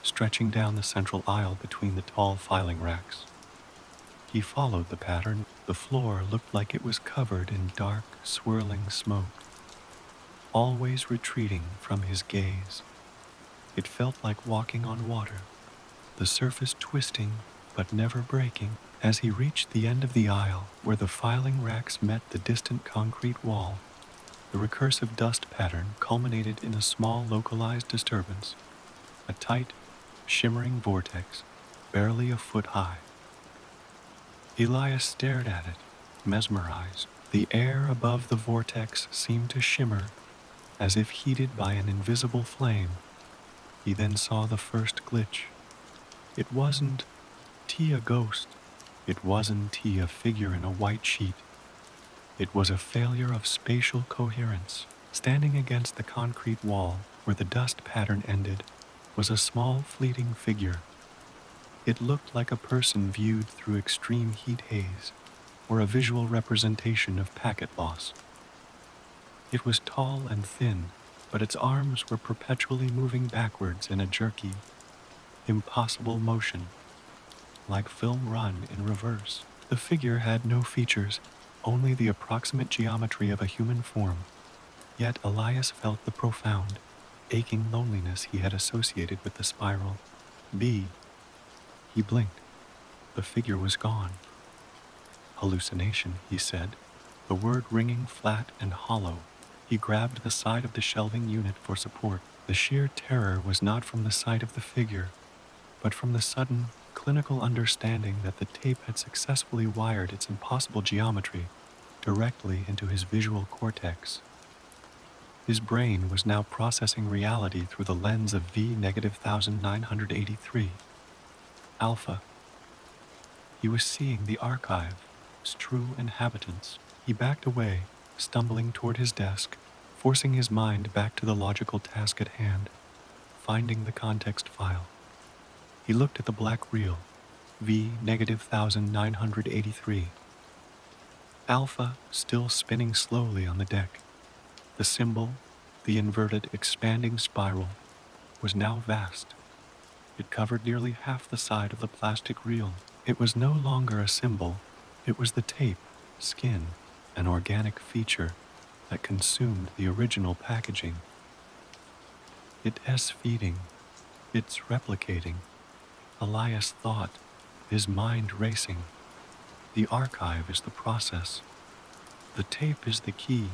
stretching down the central aisle between the tall filing racks. He followed the pattern. The floor looked like it was covered in dark, swirling smoke, always retreating from his gaze. It felt like walking on water, the surface twisting but never breaking. As he reached the end of the aisle where the filing racks met the distant concrete wall, the recursive dust pattern culminated in a small localized disturbance, a tight, shimmering vortex, barely a foot high. Elias stared at it, mesmerized. The air above the vortex seemed to shimmer, as if heated by an invisible flame. He then saw the first glitch. It wasn't a ghost. It wasn't a figure in a white sheet. It was a failure of spatial coherence. Standing against the concrete wall where the dust pattern ended was a small fleeting figure. It looked like a person viewed through extreme heat haze, or a visual representation of packet loss. It was tall and thin, but its arms were perpetually moving backwards in a jerky, impossible motion. like film run in reverse. The figure had no features, only the approximate geometry of a human form. Yet Elias felt the profound, aching loneliness he had associated with the spiral. B. He blinked. The figure was gone. Hallucination, he said, the word ringing flat and hollow. He grabbed the side of the shelving unit for support. The sheer terror was not from the sight of the figure, but from the sudden, clinical understanding that the tape had successfully wired its impossible geometry directly into his visual cortex. His brain was now processing reality through the lens of V-1983. Alpha. He was seeing the archive, its true inhabitants. He backed away, stumbling toward his desk, forcing his mind back to the logical task at hand, finding the context file. He looked at the black reel, V-1983. Alpha still spinning slowly on the deck. The symbol, the inverted, expanding spiral, was now vast. It covered nearly half the side of the plastic reel. It was no longer a symbol. It was the tape, skin, an organic feature that consumed the original packaging. It's feeding. It's replicating. Elias thought, his mind racing. The archive is the process. The tape is the key.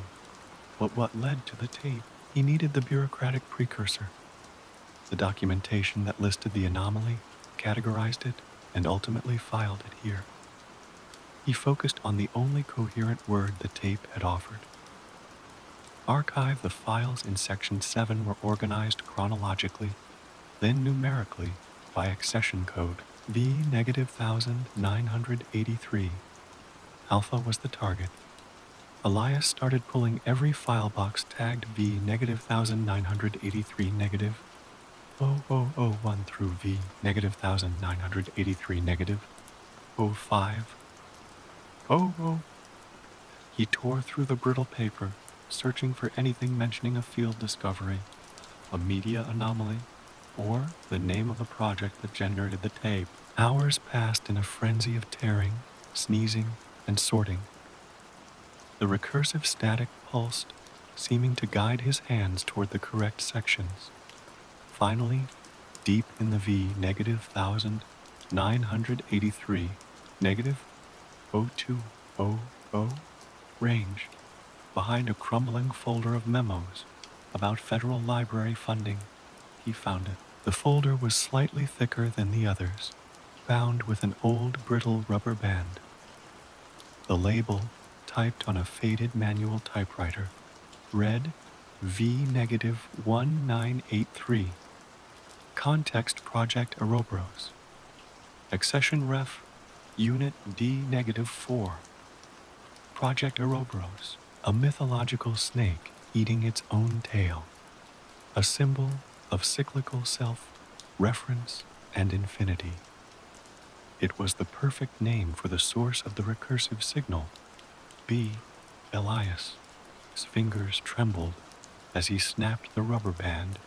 But what led to the tape? He needed the bureaucratic precursor. The documentation that listed the anomaly, categorized it, and ultimately filed it here. He focused on the only coherent word the tape had offered. Archive. The files in Section 7 were organized chronologically, then numerically by accession code. V-1983. Alpha was the target. Elias started pulling every file box tagged V-1983 negative 0001 through V-1983 negative 05. He tore through the brittle paper, searching for anything mentioning a field discovery, a media anomaly, or the name of the project that generated the tape. Hours passed in a frenzy of tearing, sneezing, and sorting. The recursive static pulsed, seeming to guide his hands toward the correct sections. Finally, deep in the V-1983 negative 0200 range, behind a crumbling folder of memos about federal library funding, he found it. The folder was slightly thicker than the others, bound with an old brittle rubber band. The label, typed on a faded manual typewriter, read V-1983. Context Project Ouroboros. Accession Ref Unit D-4. Project Ouroboros, a mythological snake eating its own tail. A symbol of cyclical self, reference, and infinity. It was the perfect name for the source of the recursive signal. B. Elias. His fingers trembled as he snapped the rubber band.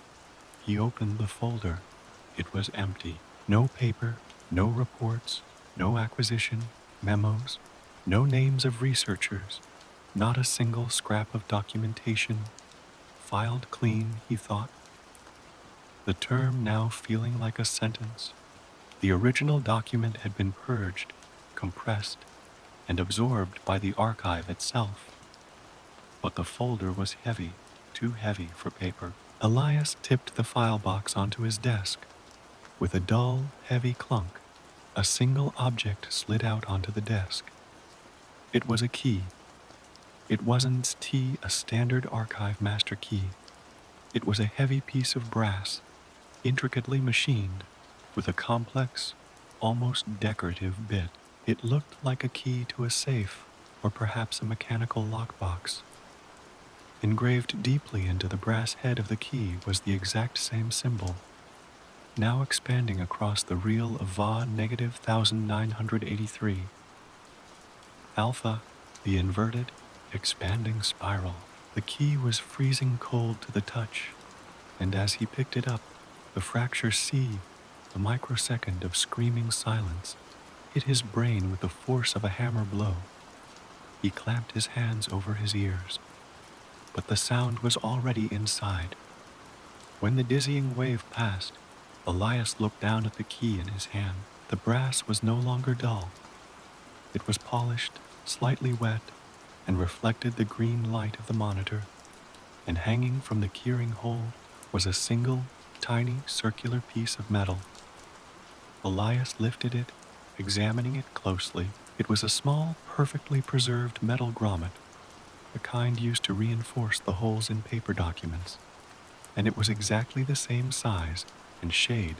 He opened the folder. It was empty. No paper, no reports, no acquisition, memos, no names of researchers, not a single scrap of documentation. Filed clean, he thought. The term now feeling like a sentence. The original document had been purged, compressed, and absorbed by the archive itself. But the folder was heavy, too heavy for paper. Elias tipped the file box onto his desk. With a dull, heavy clunk, a single object slid out onto the desk. It was a key. It wasn't a standard archive master key. It was a heavy piece of brass, intricately machined, with a complex, almost decorative bit. It looked like a key to a safe, or perhaps a mechanical lockbox. Engraved deeply into the brass head of the key was the exact same symbol, now expanding across the reel of Va-1983. Alpha, the inverted, expanding spiral. The key was freezing cold to the touch, and as he picked it up, the fracture seethed, a microsecond of screaming silence. hit his brain with the force of a hammer blow. He clamped his hands over his ears, but the sound was already inside. When the dizzying wave passed, Elias looked down at the key in his hand. The brass was no longer dull. It was polished, slightly wet, and reflected the green light of the monitor, and hanging from the keyring hole was a single, tiny, circular piece of metal. Elias lifted it, examining it closely. It was a small, perfectly preserved metal grommet, the kind used to reinforce the holes in paper documents, and it was exactly the same size and shade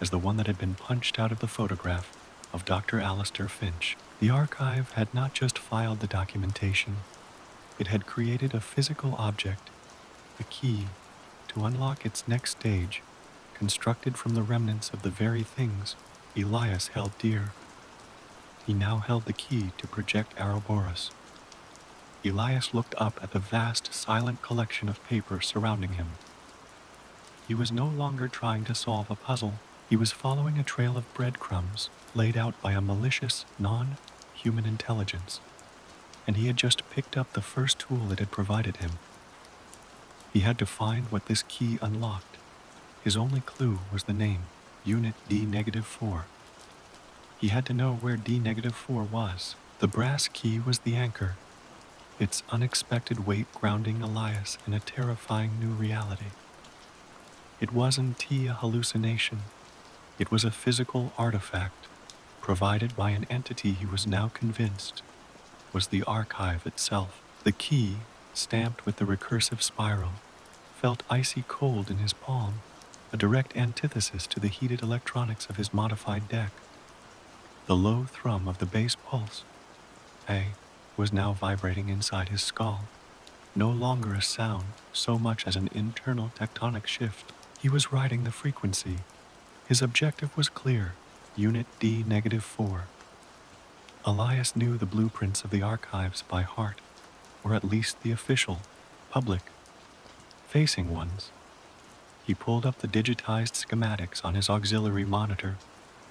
as the one that had been punched out of the photograph of Dr. Alistair Finch. The archive had not just filed the documentation, it had created a physical object, a key to unlock its next stage, constructed from the remnants of the very things Elias held dear. He now held the key to Project Ouroboros. Elias looked up at the vast, silent collection of paper surrounding him. He was no longer trying to solve a puzzle. He was following a trail of breadcrumbs laid out by a malicious, non-human intelligence, and he had just picked up the first tool it had provided him. He had to find what this key unlocked. His only clue was the name, Unit D-4. He had to know where D-4 was. The brass key was the anchor, its unexpected weight grounding Elias in a terrifying new reality. It wasn't a hallucination. It was a physical artifact, provided by an entity he was now convinced was the archive itself. The key, stamped with the recursive spiral, felt icy cold in his palm, a direct antithesis to the heated electronics of his modified deck. The low thrum of the bass pulse, A, was now vibrating inside his skull, no longer a sound so much as an internal tectonic shift. He was riding the frequency. His objective was clear, Unit D-4. Elias knew the blueprints of the archives by heart, or at least the official, public, facing ones. He pulled up the digitized schematics on his auxiliary monitor,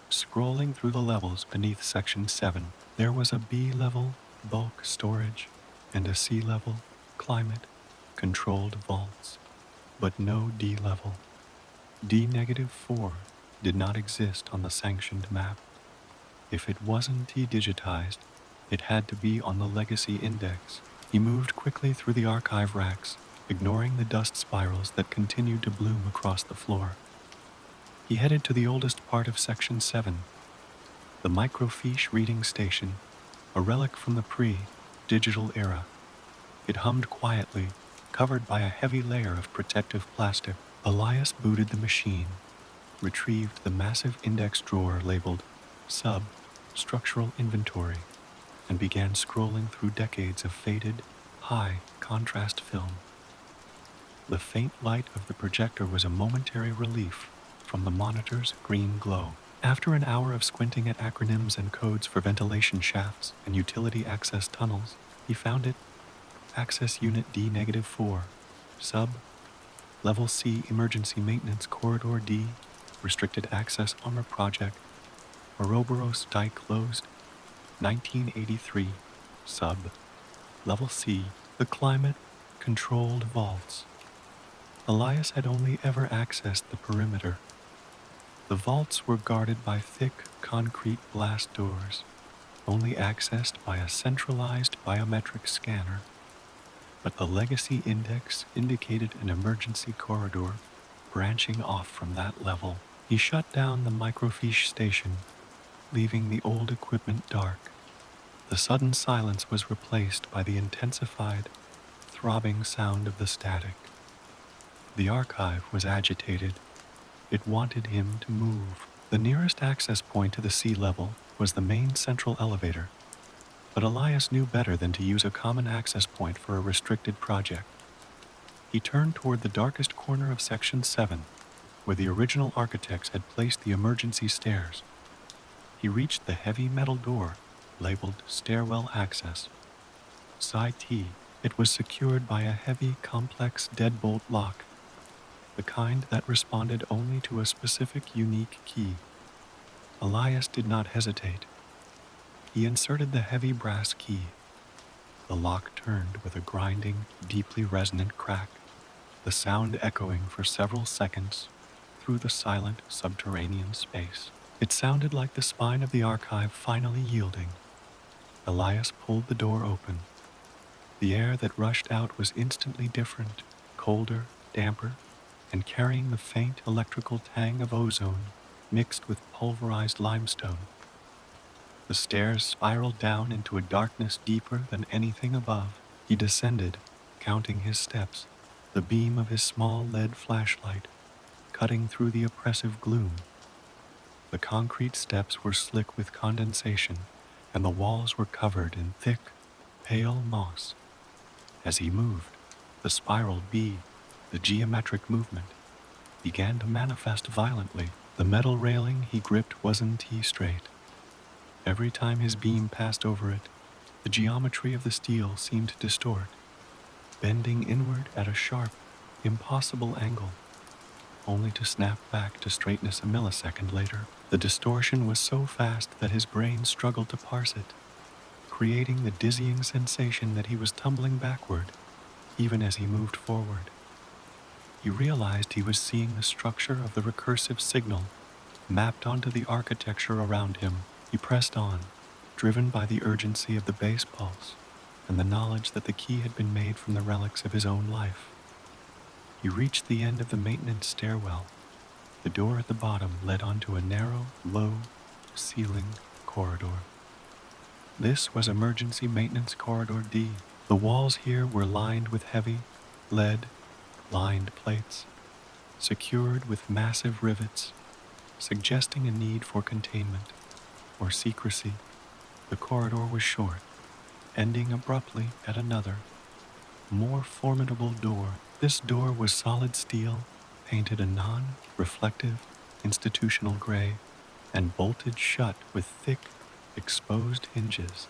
scrolling through the levels beneath Section 7. There was a B-level bulk storage and a C-level climate controlled vaults, but no D-level. D-4 did not exist on the sanctioned map. If it wasn't digitized, it had to be on the legacy index. He moved quickly through the archive racks, ignoring the dust spirals that continued to bloom across the floor. He headed to the oldest part of Section 7, the microfiche reading station, a relic from the pre-digital era. It hummed quietly, covered by a heavy layer of protective plastic. Elias booted the machine, retrieved the massive index drawer labeled Sub-Structural Inventory, and began scrolling through decades of faded, high-contrast film. The faint light of the projector was a momentary relief from the monitor's green glow. After an hour of squinting at acronyms and codes for ventilation shafts and utility access tunnels, he found it. Access Unit D-4, Sub, Level C Emergency Maintenance Corridor D, Restricted Access Armor Project, Ouroboros Dike Closed, 1983, Sub, Level C, the Climate Controlled Vaults. Elias had only ever accessed the perimeter. The vaults were guarded by thick concrete blast doors, only accessed by a centralized biometric scanner. But the legacy index indicated an emergency corridor branching off from that level. He shut down the microfiche station, leaving the old equipment dark. The sudden silence was replaced by the intensified, throbbing sound of the static. The archive was agitated. It wanted him to move. The nearest access point to the sea level was the main central elevator, but Elias knew better than to use a common access point for a restricted project. He turned toward the darkest corner of Section 7, where the original architects had placed the emergency stairs. He reached the heavy metal door, labeled Stairwell Access. Side T, it was secured by a heavy, complex deadbolt lock, the kind that responded only to a specific, unique key. Elias did not hesitate. He inserted the heavy brass key. The lock turned with a grinding, deeply resonant crack, the sound echoing for several seconds through the silent subterranean space. It sounded like the spine of the archive finally yielding. Elias pulled the door open. The air that rushed out was instantly different, colder, damper, and carrying the faint electrical tang of ozone mixed with pulverized limestone. The stairs spiraled down into a darkness deeper than anything above. He descended, counting his steps, the beam of his small lead flashlight cutting through the oppressive gloom. The concrete steps were slick with condensation, and the walls were covered in thick, pale moss. As he moved, the spiral bead, the geometric movement, began to manifest violently. The metal railing he gripped wasn't T-straight. Every time his beam passed over it, the geometry of the steel seemed to distort, bending inward at a sharp, impossible angle, only to snap back to straightness a millisecond later. The distortion was so fast that his brain struggled to parse it, creating the dizzying sensation that he was tumbling backward, even as he moved forward. He realized he was seeing the structure of the recursive signal mapped onto the architecture around him. He pressed on, driven by the urgency of the bass pulse and the knowledge that the key had been made from the relics of his own life. He reached the end of the maintenance stairwell. The door at the bottom led onto a narrow, low-ceiling corridor. This was Emergency Maintenance Corridor D. The walls here were lined with heavy, lead-lined plates, secured with massive rivets, suggesting a need for containment or secrecy. The corridor was short, ending abruptly at another, more formidable door. This door was solid steel, painted a non-reflective institutional gray, and bolted shut with thick, exposed hinges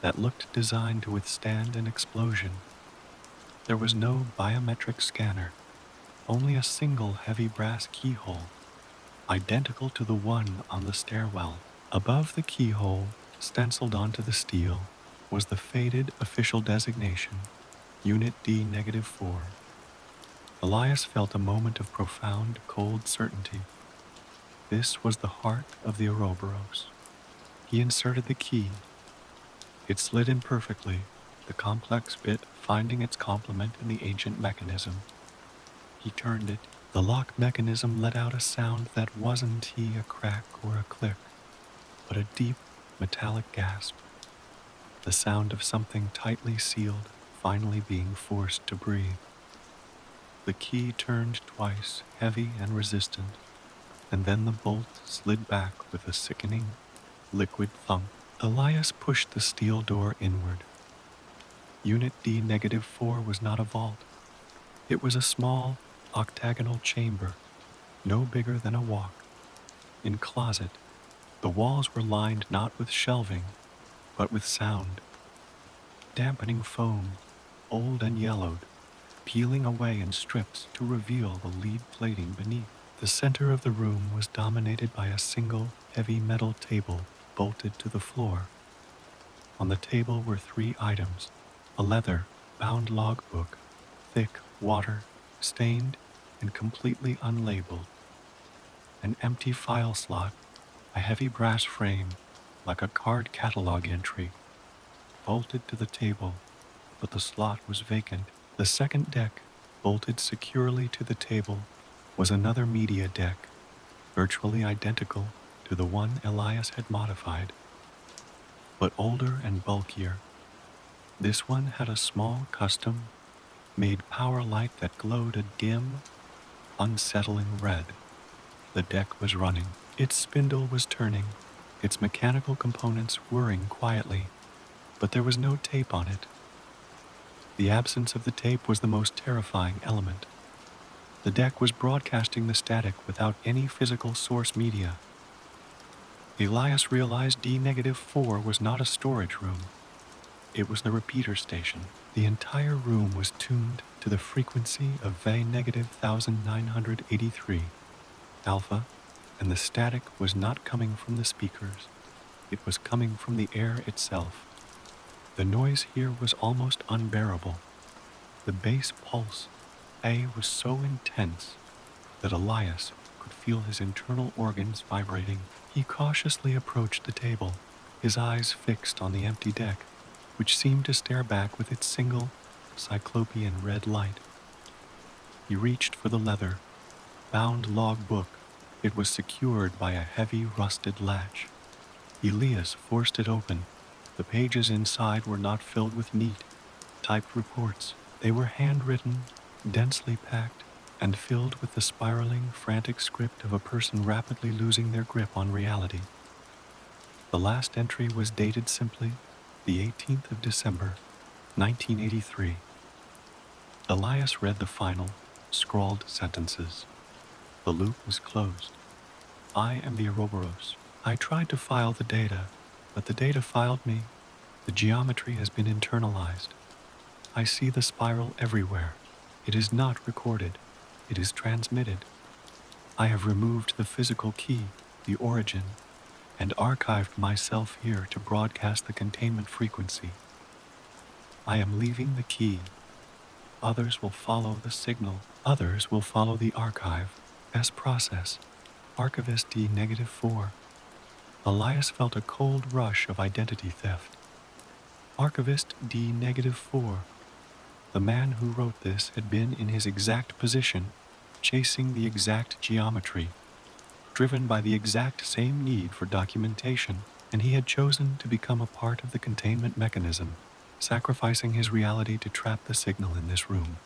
that looked designed to withstand an explosion. There was no biometric scanner, only a single heavy brass keyhole, identical to the one on the stairwell. Above the keyhole, stenciled onto the steel, was the faded official designation, Unit D-4. Elias felt a moment of profound, cold certainty. This was the heart of the Ouroboros. He inserted the key. It slid in perfectly, the complex bit finding its complement in the ancient mechanism. He turned it. The lock mechanism let out a sound that wasn't a crack or a click, but a deep, metallic gasp. The sound of something tightly sealed, finally being forced to breathe. The key turned twice, heavy and resistant, and then the bolt slid back with a sickening, liquid thump. Elias pushed the steel door inward. Unit D-4 was not a vault. It was a small, octagonal chamber, no bigger than a walk. In closet, the walls were lined not with shelving, but with sound. Dampening foam, old and yellowed, peeling away in strips to reveal the lead plating beneath. The center of the room was dominated by a single, heavy metal table bolted to the floor. On the table were 3 items: a leather-bound logbook, thick, water-stained, and completely unlabeled; an empty file slot, a heavy brass frame, like a card catalog entry, bolted to the table, but the slot was vacant. The second deck, bolted securely to the table, was another media deck, virtually identical to the one Elias had modified, but older and bulkier. This one had a small custom-made power light that glowed a dim, unsettling red. The deck was running. Its spindle was turning, its mechanical components whirring quietly, but there was no tape on it. The absence of the tape was the most terrifying element. The deck was broadcasting the static without any physical source media. Elias realized D-4 was not a storage room. It was the repeater station. The entire room was tuned to the frequency of V-1983 alpha, and the static was not coming from the speakers. It was coming from the air itself. The noise here was almost unbearable. The bass pulse, A, was so intense that Elias could feel his internal organs vibrating. He cautiously approached the table, his eyes fixed on the empty deck, which seemed to stare back with its single, cyclopean red light. He reached for the leather, bound log book. It was secured by a heavy, rusted latch. Elias forced it open. The pages inside were not filled with neat, typed reports. They were handwritten, densely packed, and filled with the spiraling, frantic script of a person rapidly losing their grip on reality. The last entry was dated simply the 18th of December, 1983. Elias read the final, scrawled sentences. The loop was closed. I am the Ouroboros. I tried to file the data, but the data filed me. The geometry has been internalized. I see the spiral everywhere. It is not recorded. It is transmitted. I have removed the physical key, the origin, and archived myself here to broadcast the containment frequency. I am leaving the key. Others will follow the signal. Others will follow the archive. S process. Archivist D-4. Elias felt a cold rush of identity theft. Archivist D-4. The man who wrote this had been in his exact position, chasing the exact geometry, driven by the exact same need for documentation, and he had chosen to become a part of the containment mechanism, sacrificing his reality to trap the signal in this room.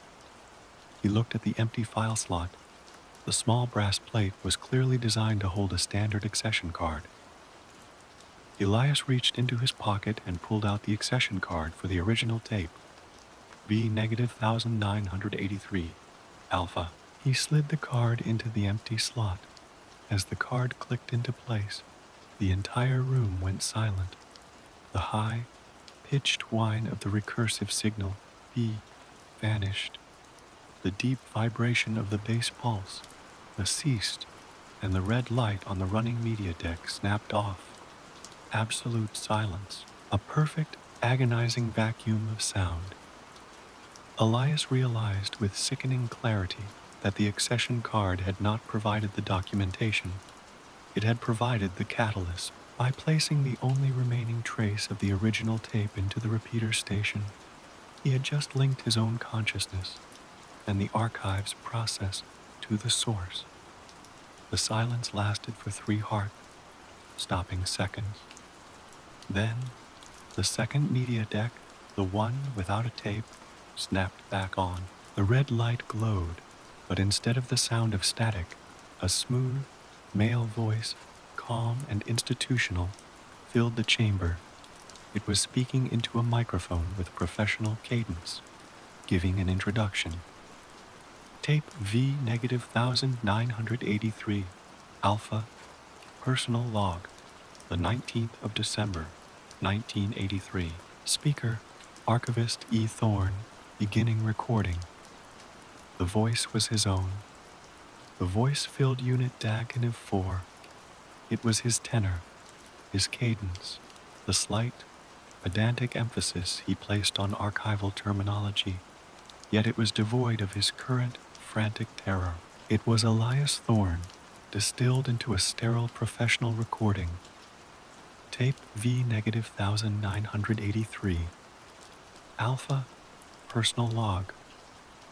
He looked at the empty file slot. The small brass plate was clearly designed to hold a standard accession card. Elias reached into his pocket and pulled out the accession card for the original tape. V-1983, Alpha. He slid the card into the empty slot. As the card clicked into place, the entire room went silent. The high, pitched whine of the recursive signal, V, vanished. The deep vibration of the bass pulse, ceased, and the red light on the running media deck snapped off. Absolute silence, a perfect, agonizing vacuum of sound. Elias realized with sickening clarity that the accession card had not provided the documentation. It had provided the catalyst. By placing the only remaining trace of the original tape into the repeater station, he had just linked his own consciousness and the archive's process to the source. The silence lasted for 3 heart-stopping seconds. Then, the second media deck, the one without a tape, snapped back on. The red light glowed, but instead of the sound of static, a smooth, male voice, calm and institutional, filled the chamber. It was speaking into a microphone with professional cadence, giving an introduction. Tape V-1983, Alpha, personal log, the 19th of December, 1983. Speaker, Archivist E. Thorne, beginning recording. The voice was his own. The voice filled unit DAG-4. It was his tenor, his cadence, the slight, pedantic emphasis he placed on archival terminology, yet it was devoid of his current, frantic terror. It was Elias Thorne, distilled into a sterile professional recording. Tape V-1983. Alpha, personal log,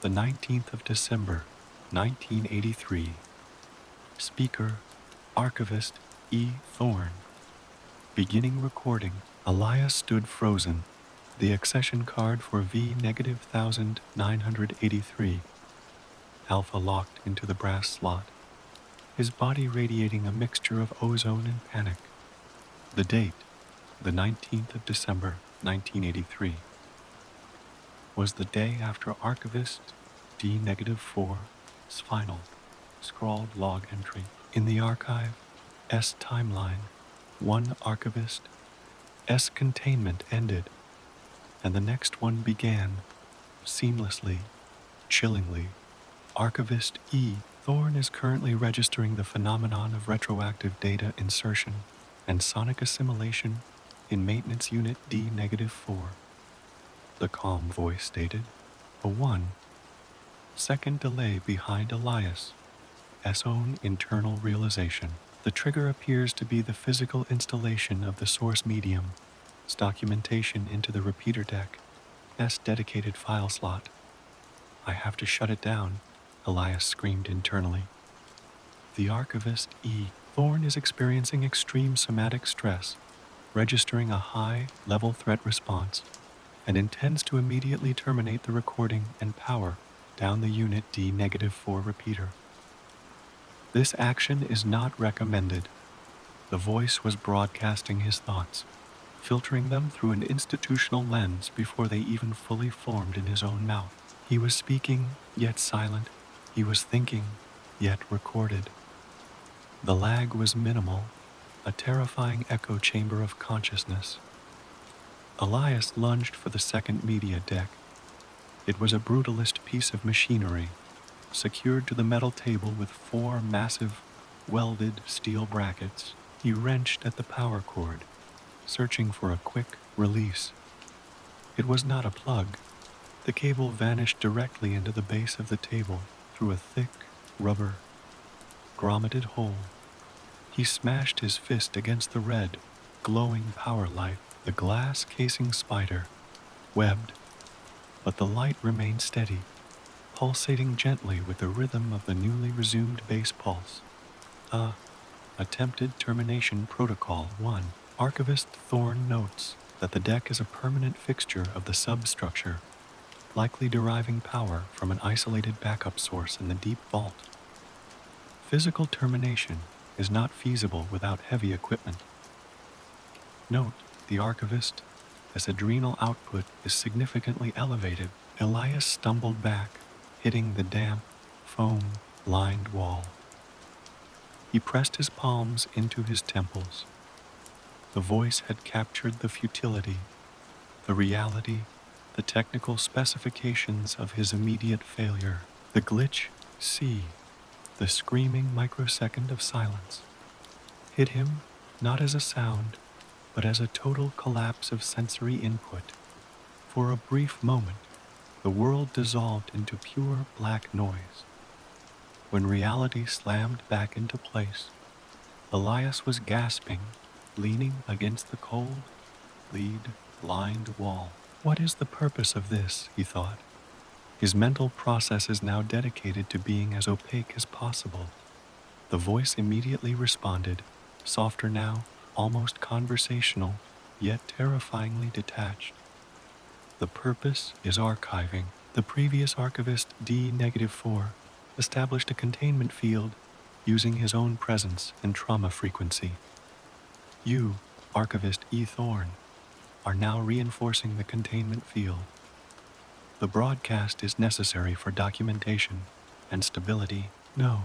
the 19th of December, 1983. Speaker, Archivist E. Thorne. Beginning recording. Elias stood frozen, the accession card for V-1983. Alpha locked into the brass slot, his body radiating a mixture of ozone and panic. The date, the 19th of December, 1983, was the day after Archivist D-4's final, scrawled log entry. In the archive, S timeline, one archivist, S containment ended, and the next one began, seamlessly, chillingly. Archivist E. Thorne is currently registering the phenomenon of retroactive data insertion. and sonic assimilation in Maintenance Unit D-4. The calm voice stated, a 1-second delay behind Elias' own internal realization. The trigger appears to be the physical installation of the source medium's documentation into the repeater deck's dedicated file slot. I have to shut it down, Elias screamed internally. The archivist E. Thorne is experiencing extreme somatic stress, registering a high-level threat response, and intends to immediately terminate the recording and power down the Unit D-4 repeater. This action is not recommended. The voice was broadcasting his thoughts, filtering them through an institutional lens before they even fully formed in his own mouth. He was speaking, yet silent. He was thinking, yet recorded. The lag was minimal, a terrifying echo chamber of consciousness. Elias lunged for the second media deck. It was a brutalist piece of machinery, secured to the metal table with 4 massive, welded steel brackets. He wrenched at the power cord, searching for a quick release. It was not a plug. The cable vanished directly into the base of the table through a thick, rubber, grommeted hole. He smashed his fist against the red, glowing power light. The glass casing spider webbed, but the light remained steady, pulsating gently with the rhythm of the newly resumed base pulse. Attempted termination protocol 1. Archivist Thorne notes that the deck is a permanent fixture of the substructure, likely deriving power from an isolated backup source in the deep vault. Physical termination is not feasible without heavy equipment. Note the archivist, as adrenal output is significantly elevated. Elias stumbled back, hitting the damp, foam-lined wall. He pressed his palms into his temples. The voice had captured the futility, the reality, the technical specifications of his immediate failure. The glitch, C, the screaming microsecond of silence, hit him not as a sound, but as a total collapse of sensory input. For a brief moment, the world dissolved into pure black noise. When reality slammed back into place, Elias was gasping, leaning against the cold, lead-lined wall. What is the purpose of this, he thought. His mental process is now dedicated to being as opaque as possible. The voice immediately responded, softer now, almost conversational, yet terrifyingly detached. The purpose is archiving. The previous archivist D-4 established a containment field using his own presence and trauma frequency. You, archivist E. Thorne, are now reinforcing the containment field. The broadcast is necessary for documentation and stability. No.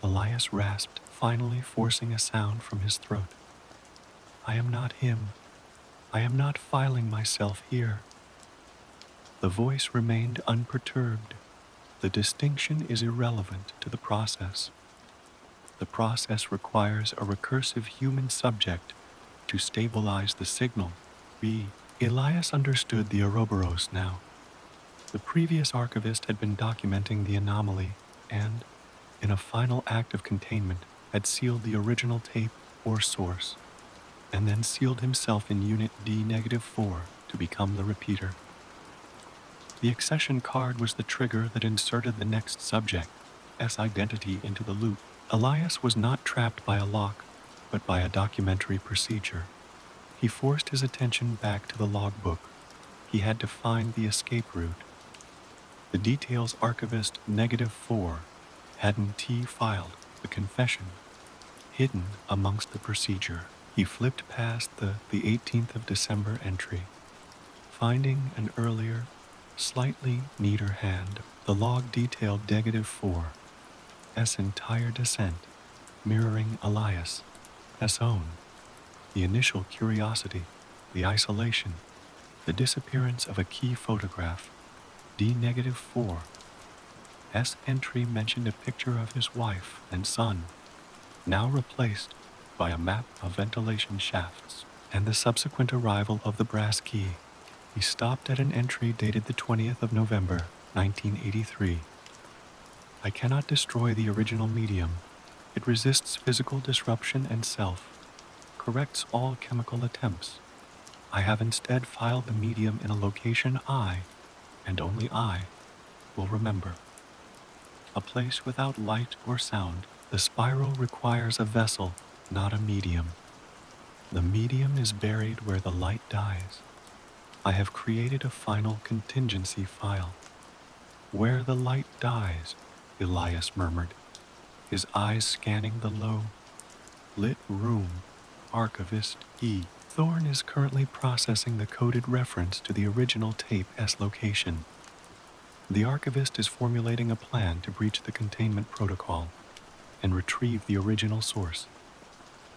Elias rasped, finally forcing a sound from his throat. I am not him. I am not filing myself here. The voice remained unperturbed. The distinction is irrelevant to the process. The process requires a recursive human subject to stabilize the signal. B. Elias understood the Ouroboros now. The previous archivist had been documenting the anomaly and, in a final act of containment, had sealed the original tape or source, and then sealed himself in Unit D-4 to become the repeater. The accession card was the trigger that inserted the next subject's identity into the loop. Elias was not trapped by a lock, but by a documentary procedure. He forced his attention back to the logbook. He had to find the escape route. The details archivist -4 hadn't filed the confession, hidden amongst the procedure. He flipped past the 18th of December entry, finding an earlier, slightly neater hand. The log detailed -4's entire descent, mirroring Elias' own. The initial curiosity, the isolation, the disappearance of a key photograph. D-4's entry mentioned a picture of his wife and son, now replaced by a map of ventilation shafts and the subsequent arrival of the brass key. He stopped at an entry dated the 20th of November, 1983. I cannot destroy the original medium. It resists physical disruption and corrects all chemical attempts. I have instead filed the medium in a location I, and only I, will remember. A place without light or sound. The spiral requires a vessel, not a medium. The medium is buried where the light dies. I have created a final contingency file. Where the light dies, Elias murmured, his eyes scanning the low, lit room. Archivist E. Thorne is currently processing the coded reference to the original tape S location. The archivist is formulating a plan to breach the containment protocol and retrieve the original source.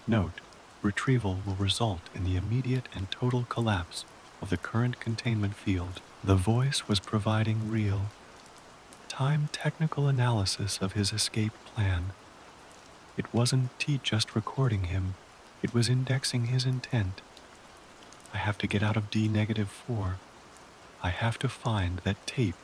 Note, retrieval will result in the immediate and total collapse of the current containment field. The voice was providing real-time technical analysis of his escape plan. It wasn't T just recording him, it was indexing his intent. I have to get out of D-4. I have to find that tape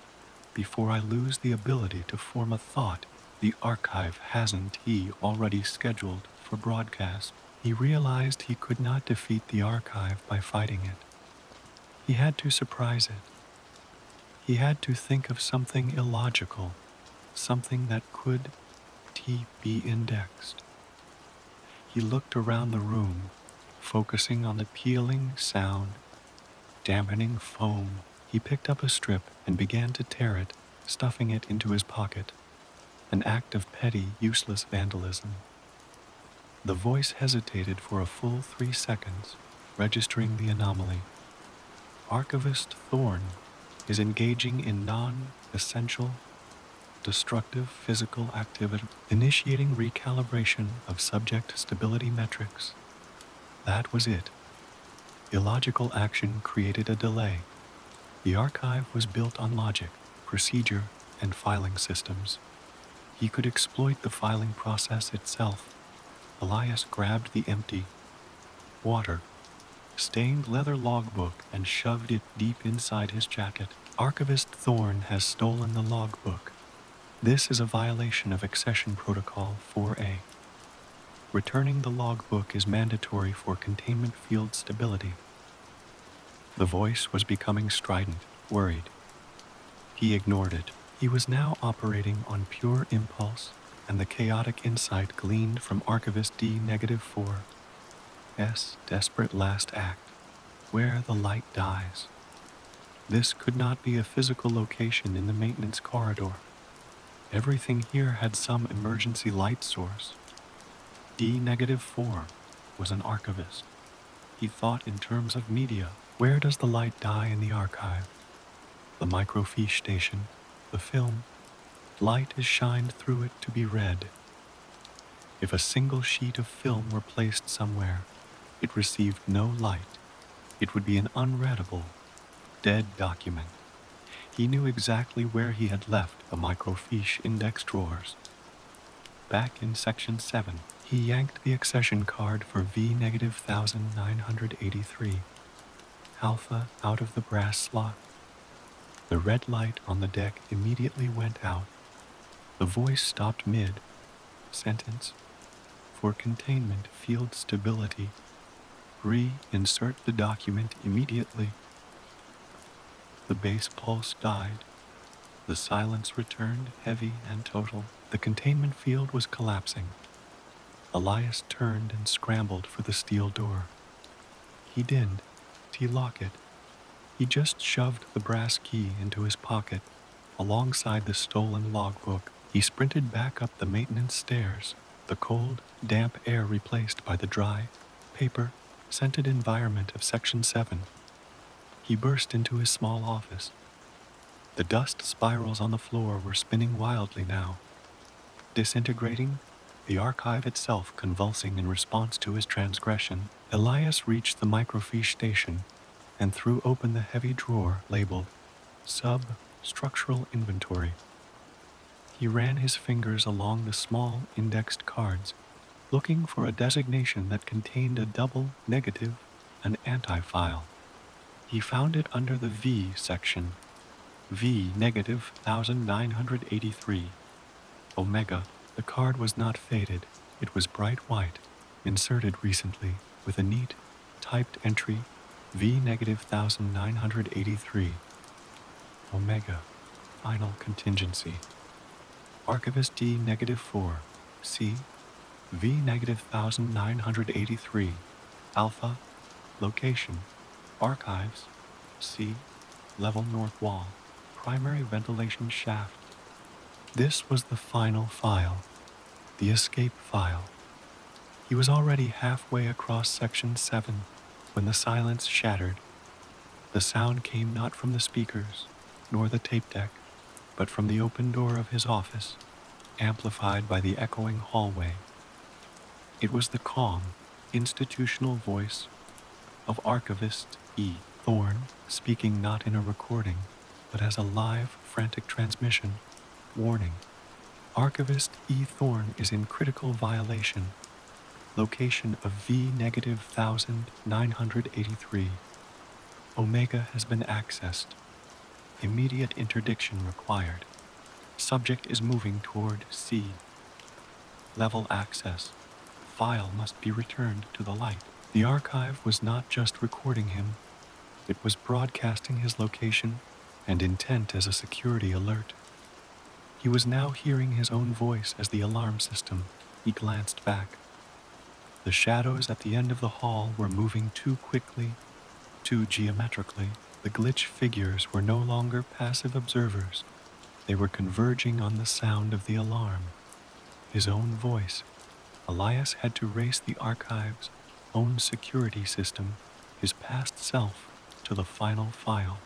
before I lose the ability to form a thought. The archive hasn't he already scheduled for broadcast. He realized he could not defeat the archive by fighting it. He had to surprise it. He had to think of something illogical, something that could be indexed. He looked around the room, focusing on the peeling sound, dampening foam. He picked up a strip and began to tear it, stuffing it into his pocket. An act of petty, useless vandalism. The voice hesitated for a full 3 seconds, registering the anomaly. Archivist Thorne is engaging in non-essential, destructive physical activity, initiating recalibration of subject stability metrics. That was it. Illogical action created a delay. The archive was built on logic, procedure, and filing systems. He could exploit the filing process itself. Elias grabbed the empty, water-stained leather logbook and shoved it deep inside his jacket. Archivist Thorne has stolen the logbook. This is a violation of Accession Protocol 4A. Returning the logbook is mandatory for containment field stability. The voice was becoming strident, worried. He ignored it. He was now operating on pure impulse and the chaotic insight gleaned from Archivist D-4's desperate last act, where the light dies. This could not be a physical location in the maintenance corridor. Everything here had some emergency light source. D-4 was an archivist. He thought in terms of media. Where does the light die in the archive? The microfiche station, the film. Light is shined through it to be read. If a single sheet of film were placed somewhere, it received no light. It would be an unreadable, dead document. He knew exactly where he had left the microfiche index drawers. Back in Section 7, he yanked the accession card for V-1983, Alpha out of the brass slot. The red light on the deck immediately went out. The voice stopped mid-sentence. For containment field stability, reinsert the document immediately. The base pulse died. The silence returned, heavy and total. The containment field was collapsing. Elias turned and scrambled for the steel door. He didn't lock it. He just shoved the brass key into his pocket, alongside the stolen logbook. He sprinted back up the maintenance stairs, the cold, damp air replaced by the dry, paper-scented environment of Section 7. He burst into his small office. The dust spirals on the floor were spinning wildly now, disintegrating, the archive itself convulsing in response to his transgression. Elias reached the microfiche station and threw open the heavy drawer labeled Substructural Inventory. He ran his fingers along the small indexed cards, looking for a designation that contained a double negative, an anti-file. He found it under the V section, V negative 1983. Omega. The card was not faded. It was bright white, inserted recently with a neat, typed entry V negative 1983. Omega. Final contingency. Archivist D negative 4. C. V negative 1983. Alpha. Location. Archives. C. Level north wall. Primary ventilation shaft. This was the final file, the escape file. He was already halfway across Section 7 when the silence shattered. The sound came not from the speakers, nor the tape deck, but from the open door of his office, amplified by the echoing hallway. It was the calm, institutional voice of Archivist E. Thorne, speaking not in a recording, but as a live, frantic transmission. Warning. Archivist E. Thorne is in critical violation. Location of V negative 1983. Omega has been accessed. Immediate interdiction required. Subject is moving toward C. Level access. File must be returned to the light. The archive was not just recording him, it was broadcasting his location and intent as a security alert. He was now hearing his own voice as the alarm system. He glanced back. The shadows at the end of the hall were moving too quickly, too geometrically. The glitch figures were no longer passive observers. They were converging on the sound of the alarm. His own voice. Elias had to race the archive's own security system, his past self, to the final file.